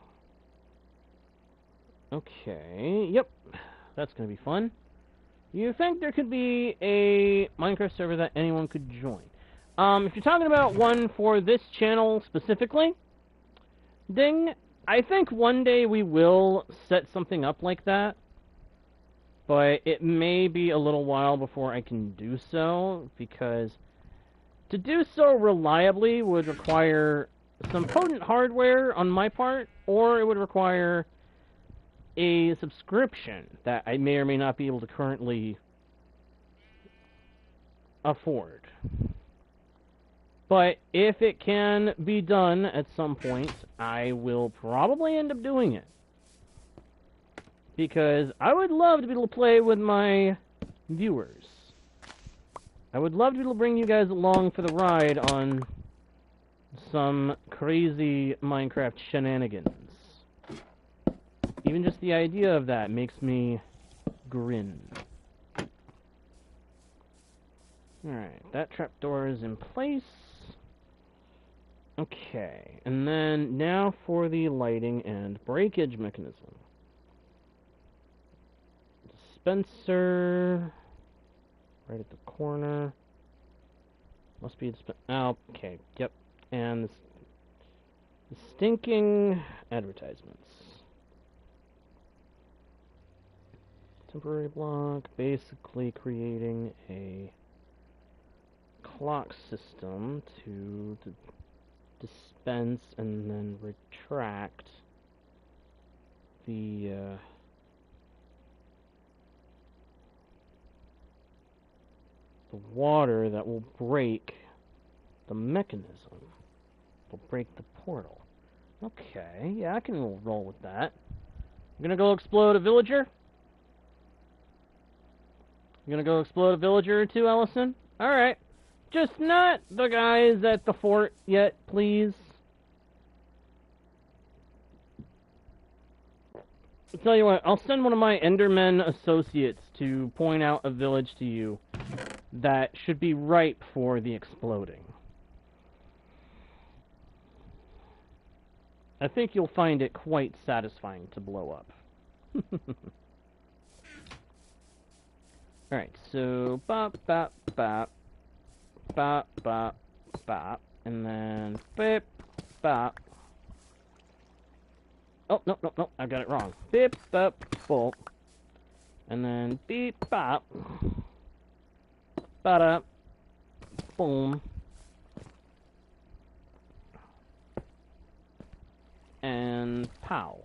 Okay, yep, that's going to be fun. You think there could be a Minecraft server that anyone could join? If you're talking about one for this channel specifically, ding, I think one day we will set something up like that. But it may be a little while before I can do so, because to do so reliably would require some potent hardware on my part, or it would require a subscription that I may or may not be able to currently afford. But if it can be done at some point, I will probably end up doing it. Because I would love to be able to play with my viewers. I would love to be able to bring you guys along for the ride on some crazy Minecraft shenanigans. Even just the idea of that makes me grin. Alright, that trapdoor is in place. Okay, and then now for the lighting and breakage mechanism. Dispenser, right at the corner. Must be oh, okay, yep. And the stinking advertisements. Temporary block, basically creating a clock system to dispense and then retract the water that will break the mechanism. Will break the portal. Okay, yeah, I can roll with that. I'm gonna go explode a villager. You gonna go explode a villager or two, Ellison? Alright. Just not the guys at the fort yet, please. I'll tell you what, I'll send one of my Endermen associates to point out a village to you that should be ripe for the exploding. I think you'll find it quite satisfying to blow up. Alright, so bop, bop, bop, bop, bop, bop, and then bip, bop. Oh, no, I got it wrong. Bip, bop, bolt. And then beep, bop. Ba-da. Boom. And pow.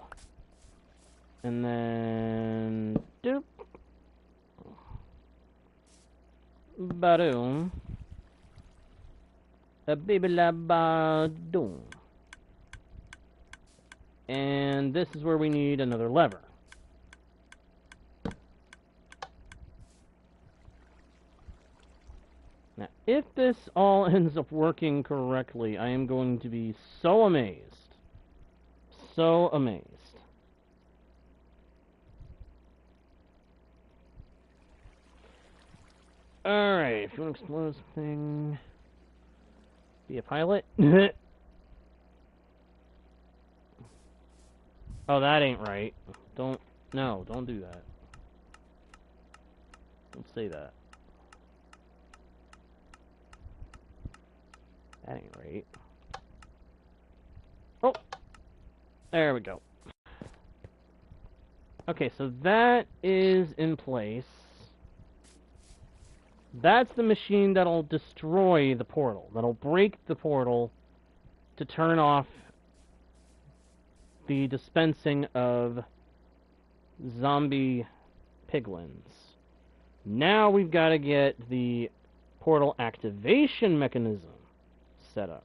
And then doop. Badoom. A baby la ba doom. And this is where we need another lever. Now, if this all ends up working correctly, I am going to be so amazed. So amazed. Alright, if you want to explore this thing... Be a pilot? Oh, that ain't right. Don't do that. Don't say that. That ain't right. Oh! There we go. Okay, so that is in place. That's the machine that'll destroy the portal. That'll break the portal to turn off the dispensing of zombie piglins. Now we've got to get the portal activation mechanism set up.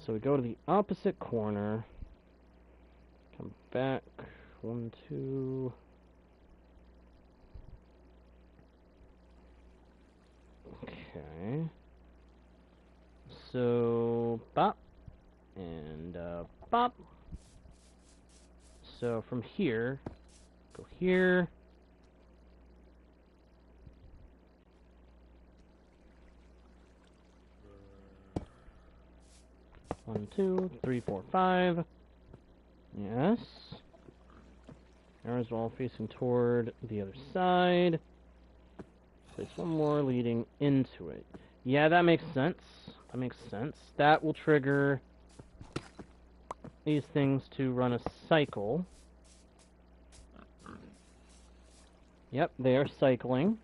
So we go to the opposite corner, come back, 1, 2... Okay. So, bop, and bop. So from here, go here. One, 2, 3, 4, 5. Yes. Arrows are all facing toward the other side. Place one more leading into it. Yeah, that makes sense. That makes sense. That will trigger these things to run a cycle. Yep, they are cycling.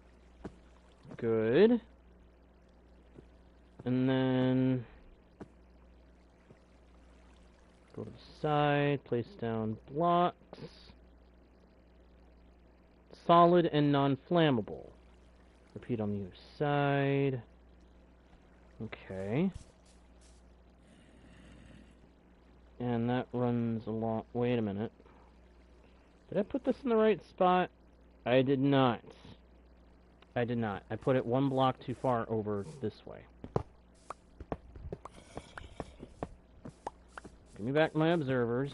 Good. And then go to the side, place down blocks. Solid and non-flammable. Repeat on the other side. Okay. And that runs along... Wait a minute. Did I put this in the right spot? I did not. I did not. I put it one block too far over this way. Give me back my observers.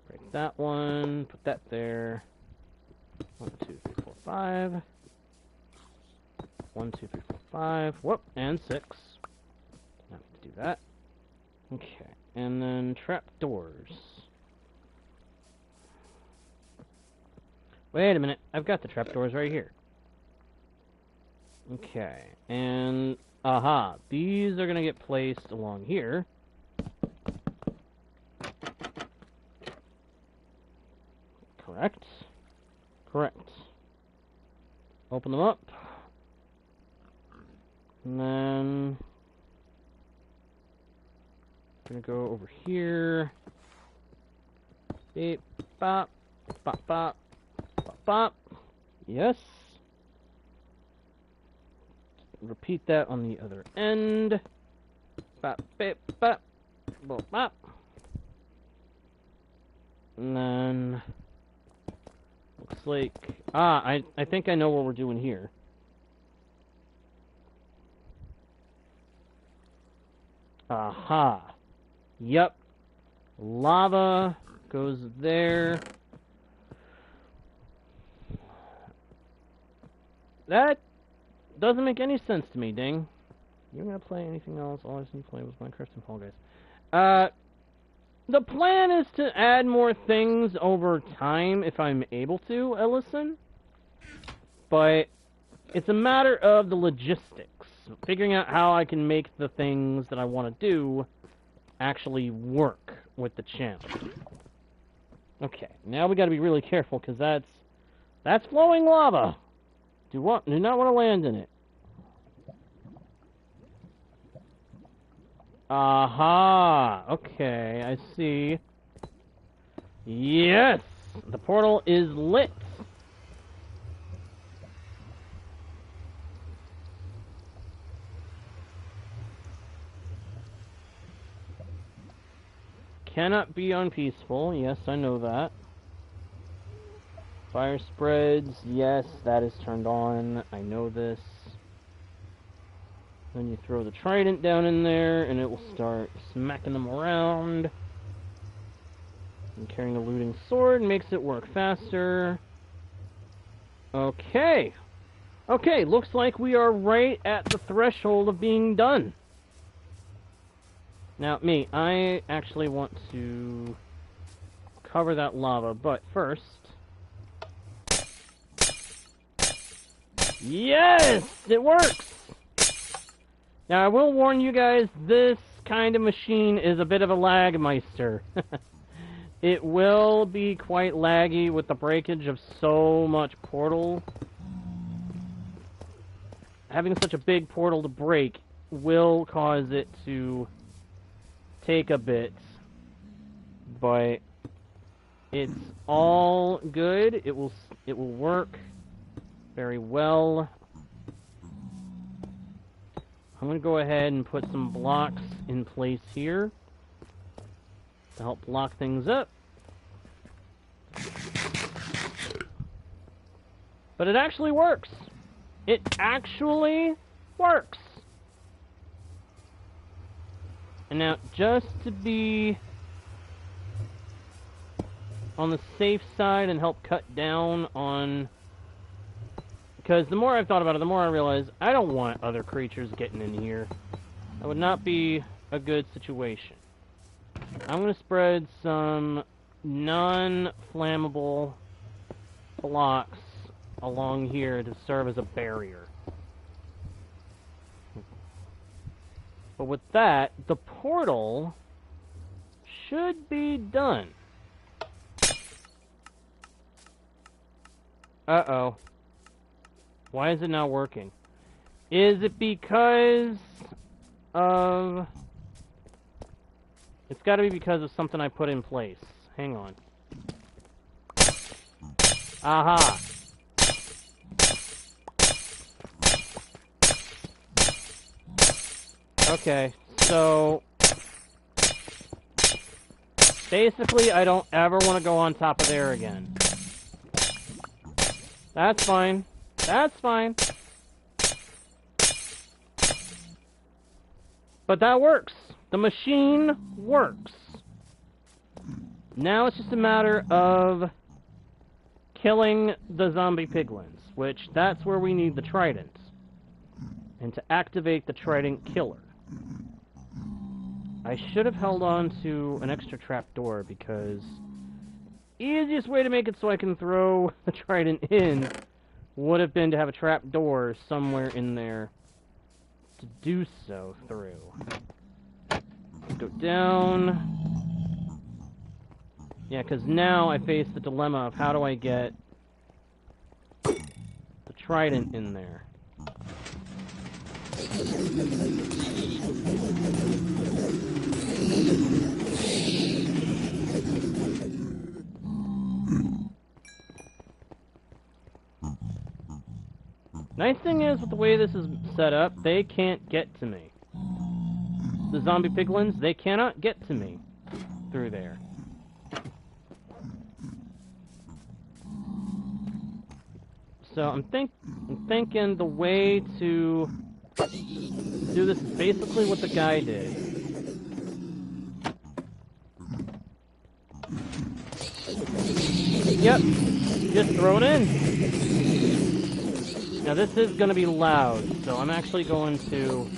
Break that one. Put that there. 1, 2, 3, 4, 5. 1, 2, 3, 4, 5. Whoop, and 6. Not to do that. Okay, and then trapdoors. Wait a minute, I've got the trapdoors right here. Okay, and aha, these are gonna get placed along here. Correct. Correct. Open them up. And then I'm gonna go over here. Beep, bop, bop, bop, bop, bop. Yes. Repeat that on the other end. Bop, beep, bop, bop, bop. And then looks like I think I know what we're doing here. Aha. Yep. Lava goes there. That doesn't make any sense to me, ding. You're gonna play anything else? All I just need to play was Minecraft and Fall Guys. The plan is to add more things over time if I'm able to, Ellison. But it's a matter of the logistics. Figuring out how I can make the things that I want to do actually work with the channel. Okay, now we got to be really careful because that's flowing lava. Do not want to land in it. Aha! Okay, I see. Yes! The portal is lit! Cannot be unpeaceful. Yes, I know that. Fire spreads. Yes, that is turned on. I know this. Then you throw the trident down in there, and it will start smacking them around. And carrying a looting sword makes it work faster. Okay. Okay, looks like we are right at the threshold of being done. Now, I actually want to cover that lava, but first... Yes! It works! Now, I will warn you guys, this kind of machine is a bit of a lagmeister. It will be quite laggy with the breakage of so much portal. Having such a big portal to break will cause it to take a bit, but it's all good. It will work very well. I'm going to go ahead and put some blocks in place here to help block things up. But it actually works. It actually works. And now, just to be on the safe side and help cut down on... Because the more I've thought about it, the more I realize I don't want other creatures getting in here. That would not be a good situation. I'm going to spread some non-flammable blocks along here to serve as a barrier. But with that, the portal should be done. Uh-oh. Why is it not working? Is it because of... It's got to be because of something I put in place. Hang on. Aha! Okay, so... Basically, I don't ever want to go on top of there again. That's fine. That's fine. But that works. The machine works. Now it's just a matter of killing the zombie piglins, which that's where we need the trident. And to activate the trident killer. I should have held on to an extra trapdoor because easiest way to make it so I can throw the trident in would have been to have a trapdoor somewhere in there to do so through. Go down. Yeah, because now I face the dilemma of how do I get the trident in there. Nice thing is, with the way this is set up, they can't get to me. The zombie piglins, they cannot get to me through there. So I'm thinking the way to do this is basically what the guy did. Yep, just throw it in. Now this is going to be loud, so I'm actually going to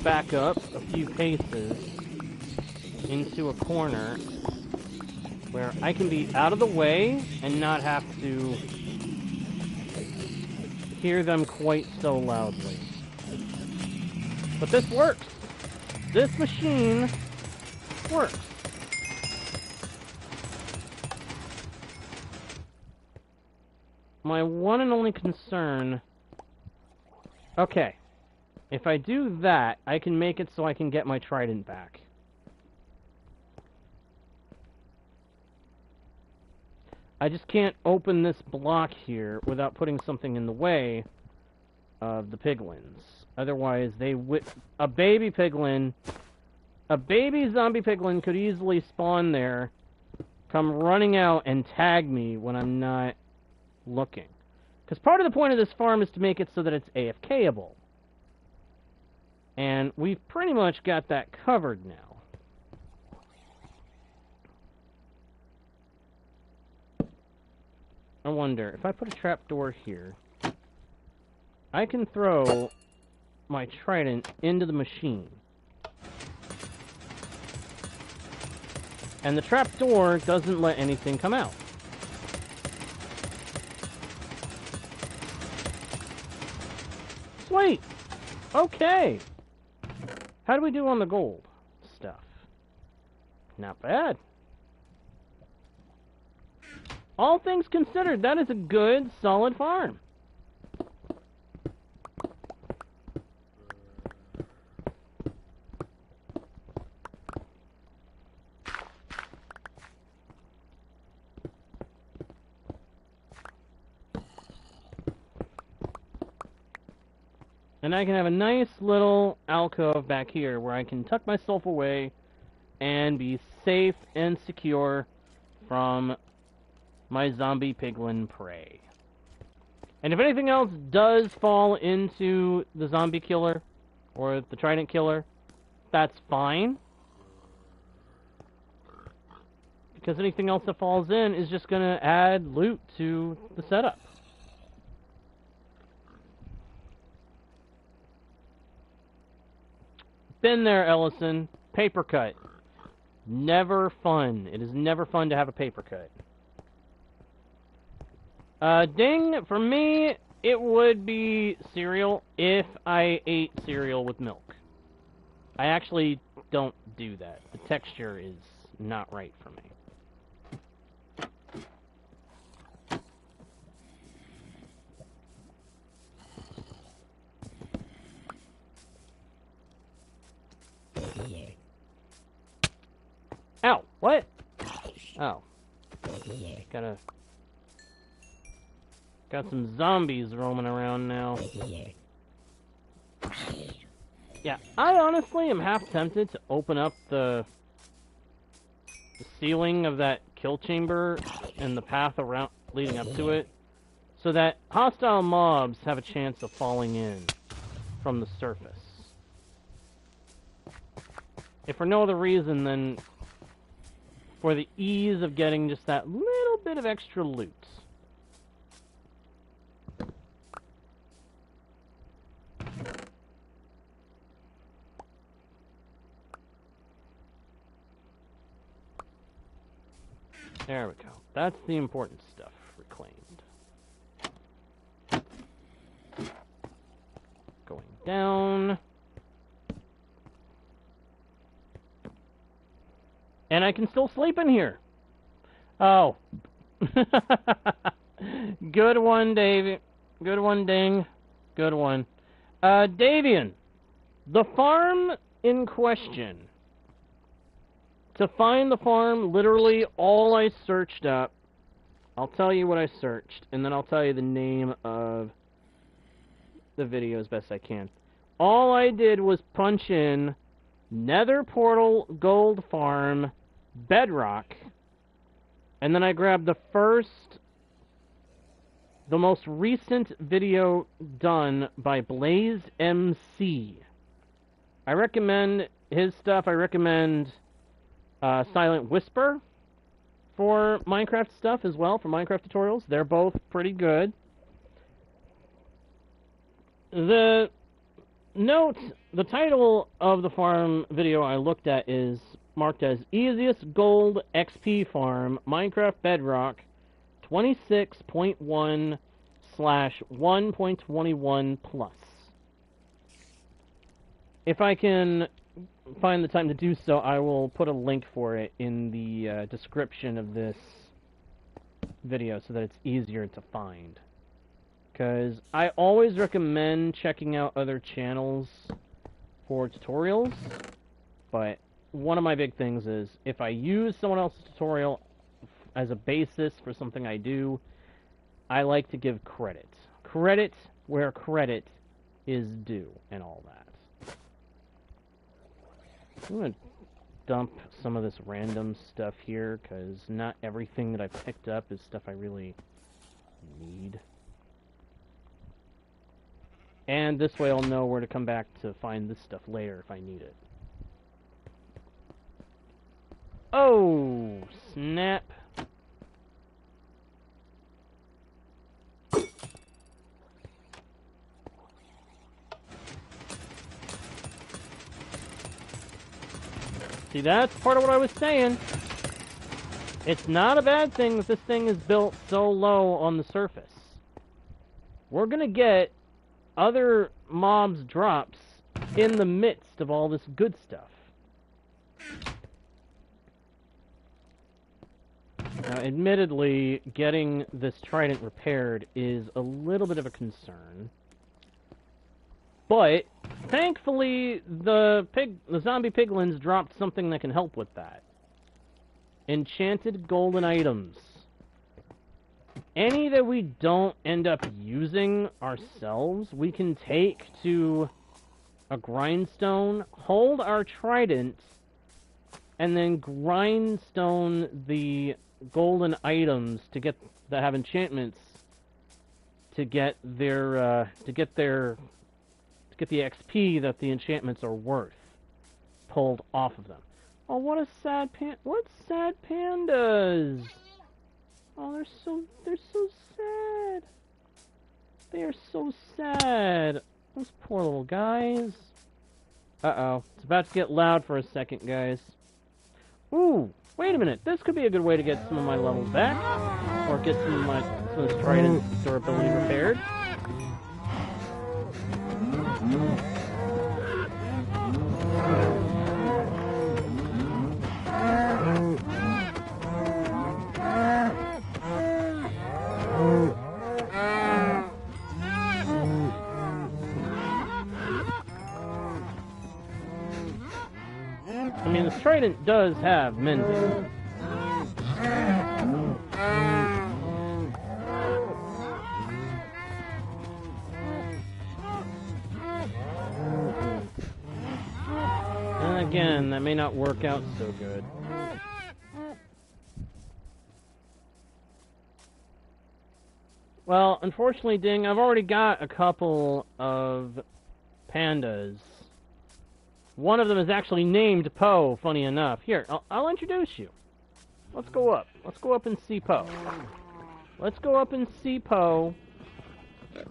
back up a few paces into a corner where I can be out of the way and not have to hear them quite so loudly. But this works. This machine works. My one and only concern... Okay. If I do that, I can make it so I can get my trident back. I just can't open this block here without putting something in the way of the piglins. Otherwise, a baby piglin... A baby zombie piglin could easily spawn there, come running out, and tag me when I'm not looking. Because part of the point of this farm is to make it so that it's AFK-able. And we've pretty much got that covered now. I wonder, if I put a trapdoor here, I can throw my trident into the machine. And the trapdoor doesn't let anything come out. Sweet! Okay! How do we do on the gold stuff? Not bad. All things considered, that is a good, solid farm. And I can have a nice little alcove back here where I can tuck myself away and be safe and secure from my zombie piglin prey. And if anything else does fall into the zombie killer or the trident killer, that's fine. Because anything else that falls in is just going to add loot to the setup. Been there, Ellison. Paper cut. Never fun. It is never fun to have a paper cut. Ding, for me, it would be cereal if I ate cereal with milk. I actually don't do that. The texture is not right for me. Ow! What? Oh. Got some zombies roaming around now. Yeah, I honestly am half tempted to open up the ceiling of that kill chamber and the path around leading up to it, so that hostile mobs have a chance of falling in from the surface. If for no other reason than for the ease of getting just that little bit of extra loot. There we go. That's the important stuff reclaimed. Going down. And I can still sleep in here. Oh. Good one, Davey. Good one, Ding. Good one. Davian, the farm in question. To find the farm, literally all I searched up, I'll tell you what I searched, and then I'll tell you the name of the video as best I can. All I did was punch in Nether Portal Gold Farm Bedrock, and then I grabbed the most recent video done by Blaze MC. I recommend his stuff. I recommend Silent Whisper for Minecraft stuff as well, for Minecraft tutorials. They're both pretty good. The title of the farm video I looked at is marked as Easiest Gold XP Farm, Minecraft Bedrock 26.1/1.21 plus. If I can find the time to do so, I will put a link for it in the description of this video so that it's easier to find. Because I always recommend checking out other channels for tutorials, but one of my big things is if I use someone else's tutorial as a basis for something I do, I like to give credit. Credit where credit is due and all that. I'm going to dump some of this random stuff here, because not everything that I picked up is stuff I really need. And this way I'll know where to come back to find this stuff later if I need it. Oh, snap. See, that's part of what I was saying. It's not a bad thing that this thing is built so low on the surface. We're gonna get other mobs' drops in the midst of all this good stuff. Now, admittedly, getting this trident repaired is a little bit of a concern. But, thankfully, the zombie piglins dropped something that can help with that. Enchanted golden items. Any that we don't end up using ourselves, we can take to a grindstone, hold our trident, and then grindstone the golden items to get that have enchantments to get their the XP that the enchantments are worth pulled off of them. Oh, what a sad what sad pandas! Oh, they're so sad. They are so sad. Those poor little guys. Uh-oh. It's about to get loud for a second, guys. Ooh, wait a minute. This could be a good way to get some of my levels back. Or get some of this trident's durability repaired. I mean, the trident does have mending. And again, that may not work out so good. Well, unfortunately, Ding, I've already got a couple of pandas. One of them is actually named Poe, funny enough. Here, I'll introduce you. Let's go up. Let's go up and see Poe. Let's go up and see Poe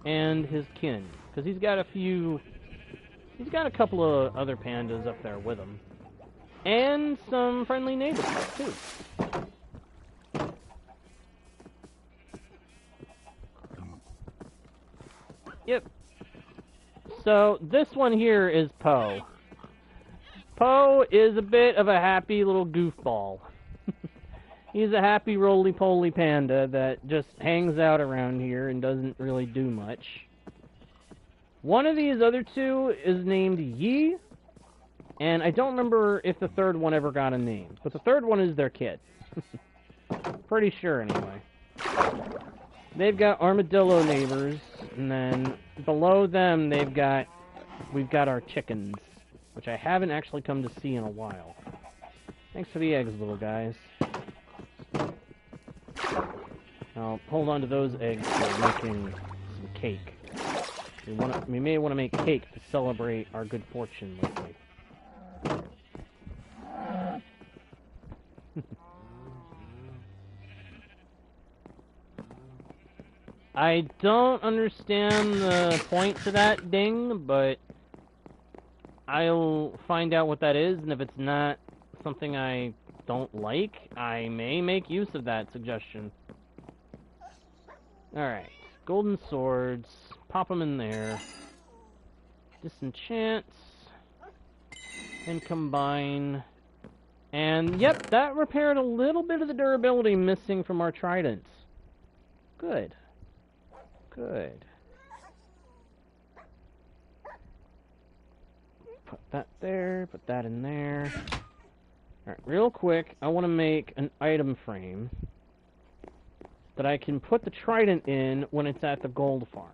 and his kin. Because he's got a couple of other pandas up there with him. And some friendly neighbors, too. Yep. So, this one here is Poe. Poe is a bit of a happy little goofball. He's a happy roly-poly panda that just hangs out around here and doesn't really do much. One of these other two is named Yi, and I don't remember if the third one ever got a name, but the third one is their kid. Pretty sure, anyway. They've got armadillo neighbors, and then below them we've got our chickens, which I haven't actually come to see in a while. Thanks for the eggs, little guys. Now, hold on to those eggs for making some cake. We may want to make cake to celebrate our good fortune lately. I don't understand the point to that, Ding, but I'll find out what that is, and if it's not something I don't like, I may make use of that suggestion. Alright, golden swords, pop them in there. Disenchant. And combine. And, yep, that repaired a little bit of the durability missing from our tridents. Good. Good. Put that there, put that in there. Alright, real quick, I want to make an item frame that I can put the trident in when it's at the gold farm.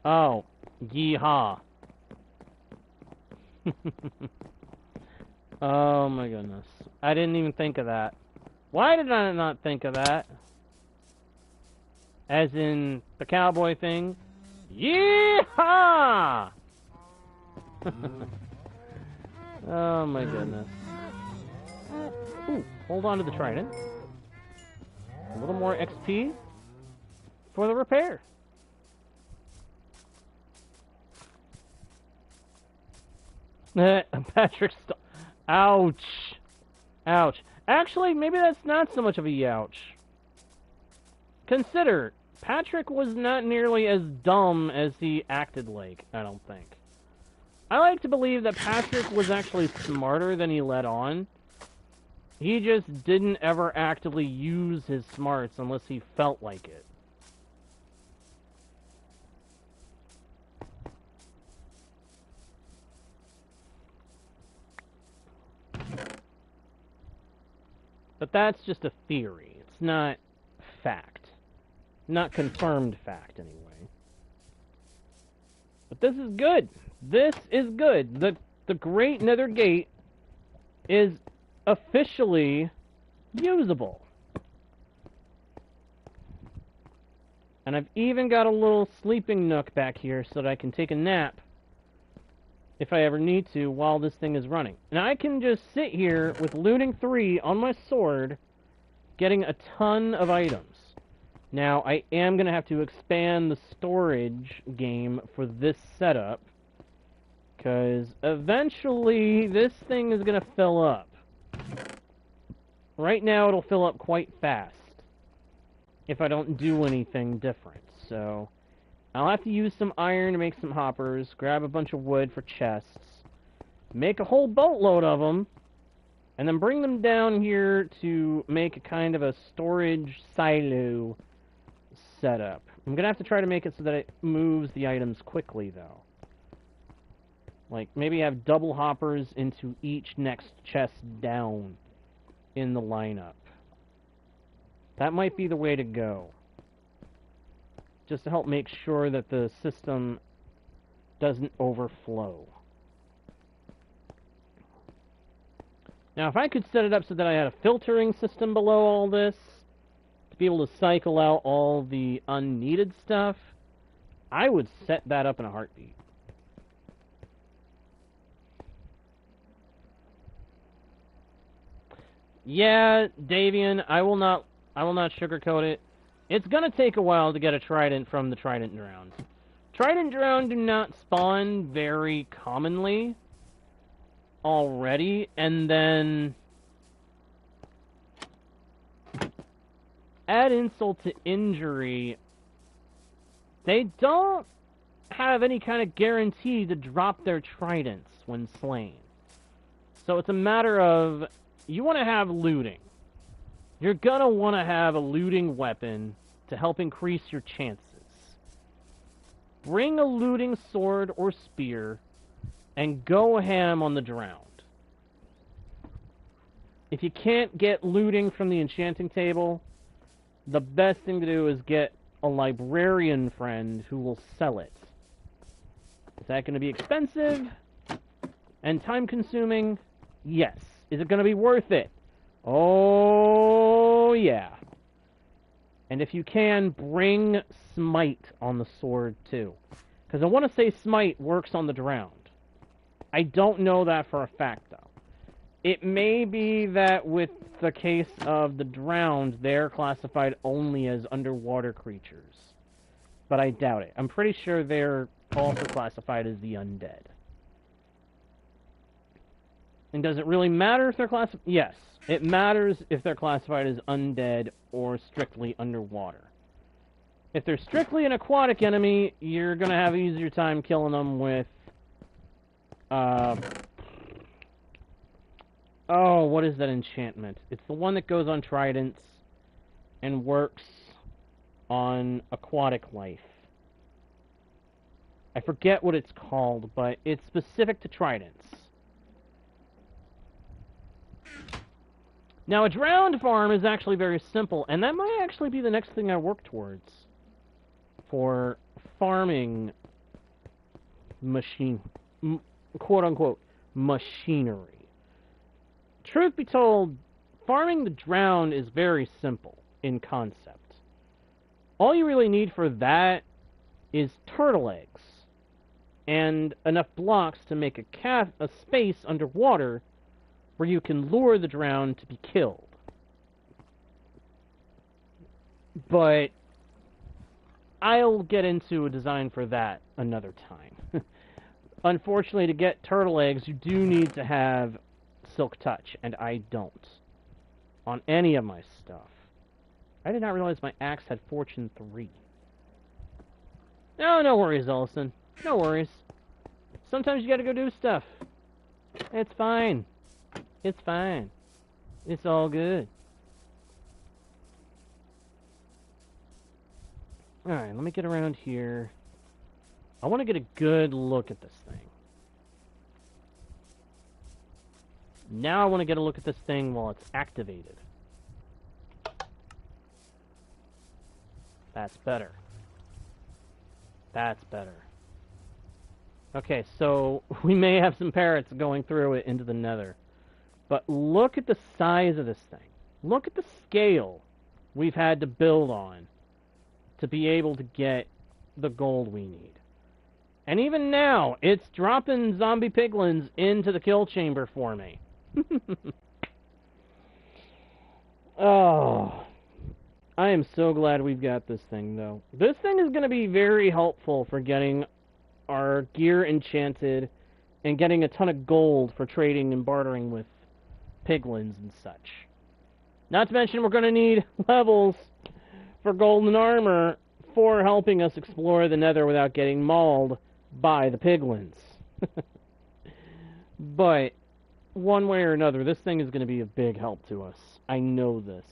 Oh, yeehaw. Oh my goodness. I didn't even think of that. Why did I not think of that? As in the cowboy thing? Yeehaw! Oh my goodness. Ooh, hold on to the trident. A little more XP for the repair. Patrick's... Ouch. Ouch. Actually, maybe that's not so much of a youch. Consider, Patrick was not nearly as dumb as he acted like, I don't think. I like to believe that Patrick was actually smarter than he let on. He just didn't ever actively use his smarts unless he felt like it. But that's just a theory. It's not fact. Not confirmed fact, anyway. But this is good. This is good. The Great Nether Gate is officially usable. And I've even got a little sleeping nook back here so that I can take a nap if I ever need to while this thing is running. And I can just sit here with looting 3 on my sword, getting a ton of items. Now, I am going to have to expand the storage game for this setup, because eventually this thing is going to fill up. Right now it'll fill up quite fast if I don't do anything different. So I'll have to use some iron to make some hoppers, grab a bunch of wood for chests, make a whole boatload of them, and then bring them down here to make a kind of a storage silo setup. I'm going to have to try to make it so that it moves the items quickly, though. Like, maybe have double hoppers into each next chest down in the lineup. That might be the way to go. Just to help make sure that the system doesn't overflow. Now, if I could set it up so that I had a filtering system below all this, to be able to cycle out all the unneeded stuff, I would set that up in a heartbeat. Yeah, Davian, I will not sugarcoat it. It's gonna take a while to get a trident from the trident drowned. Trident drowned do not spawn very commonly already, and then add insult to injury, they don't have any kind of guarantee to drop their tridents when slain. So it's a matter of, you want to have looting. You're gonna want to have a looting weapon to help increase your chances. Bring a looting sword or spear and go ham on the drowned. If you can't get looting from the enchanting table, the best thing to do is get a librarian friend who will sell it. Is that going to be expensive and time-consuming? Yes. Is it going to be worth it? Oh, yeah. And if you can, bring Smite on the sword, too. Because I want to say Smite works on the drowned. I don't know that for a fact, though. It may be that with the case of the drowned, they're classified only as underwater creatures. But I doubt it. I'm pretty sure they're also classified as the undead. And does it really matter if they're classified? Yes, it matters if they're classified as undead or strictly underwater. If they're strictly an aquatic enemy, you're going to have an easier time killing them with... Oh, what is that enchantment? It's the one that goes on tridents and works on aquatic life. I forget what it's called, but it's specific to tridents. Now, a drowned farm is actually very simple, and that might actually be the next thing I work towards for farming quote-unquote, machinery. Truth be told, farming the drowned is very simple in concept. All you really need for that is turtle eggs and enough blocks to make a space underwater where you can lure the drowned to be killed. But I'll get into a design for that another time. Unfortunately, to get turtle eggs, you do need to have Silk Touch, and I don't. On any of my stuff. I did not realize my axe had Fortune 3. No worries, Ellison. No worries. Sometimes you gotta go do stuff. It's fine. It's fine. It's all good. Alright, let me get around here. I want to get a good look at this thing. Now I want to get a look at this thing while it's activated. That's better. That's better. Okay, so we may have some parrots going through it into the nether. But look at the size of this thing. Look at the scale we've had to build on to be able to get the gold we need. And even now, it's dropping zombie piglins into the kill chamber for me. Oh, I am so glad we've got this thing, though. This thing is going to be very helpful for getting our gear enchanted and getting a ton of gold for trading and bartering with piglins and such. Not to mention we're going to need levels for golden armor for helping us explore the nether without getting mauled by the piglins. But one way or another, this thing is going to be a big help to us. I know this.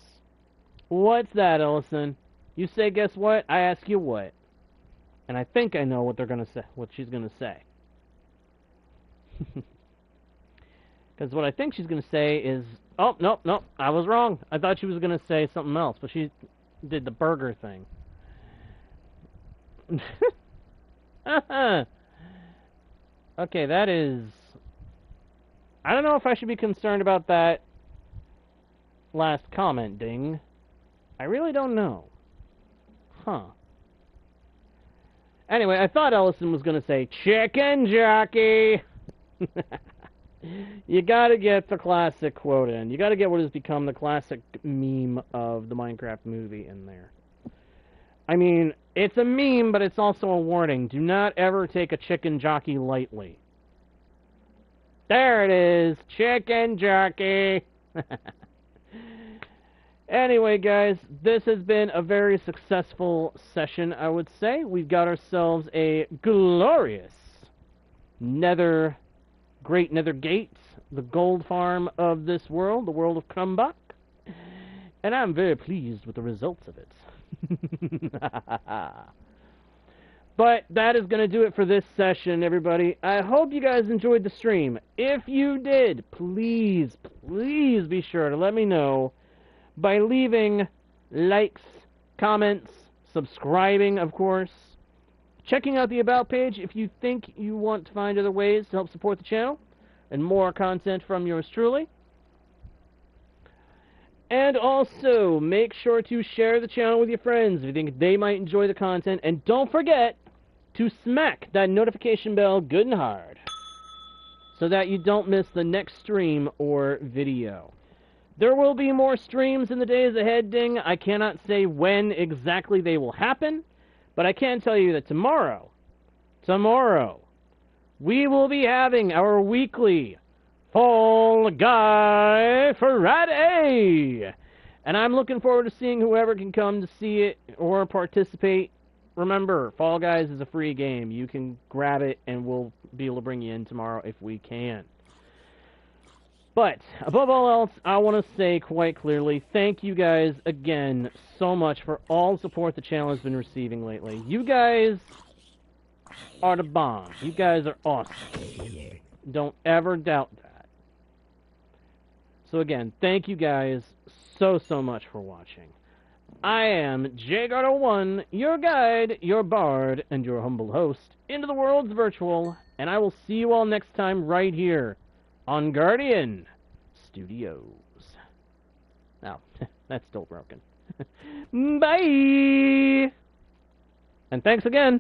What's that, Ellison? You say, guess what? I ask you what. And I think I know what they're going to say, what she's going to say. Because what I think she's going to say is, oh, nope, I was wrong. I thought she was going to say something else, but she did the burger thing. Okay, that is... I don't know if I should be concerned about that last comment, Ding. I really don't know. Huh. Anyway, I thought Ellison was going to say, chicken jockey! You gotta get the classic quote in. You gotta get what has become the classic meme of the Minecraft movie in there. I mean, it's a meme, but it's also a warning. Do not ever take a chicken jockey lightly. There it is! Chicken jockey! Anyway, guys, this has been a very successful session, I would say. We've got ourselves a glorious Great Nether Gate, the gold farm of this world, the world of Crumbach. And I'm very pleased with the results of it. But that is going to do it for this session, everybody. I hope you guys enjoyed the stream. If you did, please be sure to let me know by leaving likes, comments, subscribing, of course, checking out the About page if you think you want to find other ways to help support the channel, and more content from yours truly. And also, make sure to share the channel with your friends if you think they might enjoy the content, and don't forget to smack that notification bell good and hard so that you don't miss the next stream or video. There will be more streams in the days ahead, Ding. I cannot say when exactly they will happen, but I can tell you that tomorrow, we will be having our weekly Fall Guy Friday! And I'm looking forward to seeing whoever can come to see it or participate. Remember, Fall Guys is a free game. You can grab it, and we'll be able to bring you in tomorrow if we can. But, above all else, I want to say quite clearly, thank you guys again so much for all the support the channel has been receiving lately. You guys are the bomb. You guys are awesome. Don't ever doubt that. So again, thank you guys so much for watching. I am JGuard01, your guide, your bard, and your humble host into the world's virtual, and I will see you all next time right here on Guardian Studios. Now, that's still broken. Bye! And thanks again.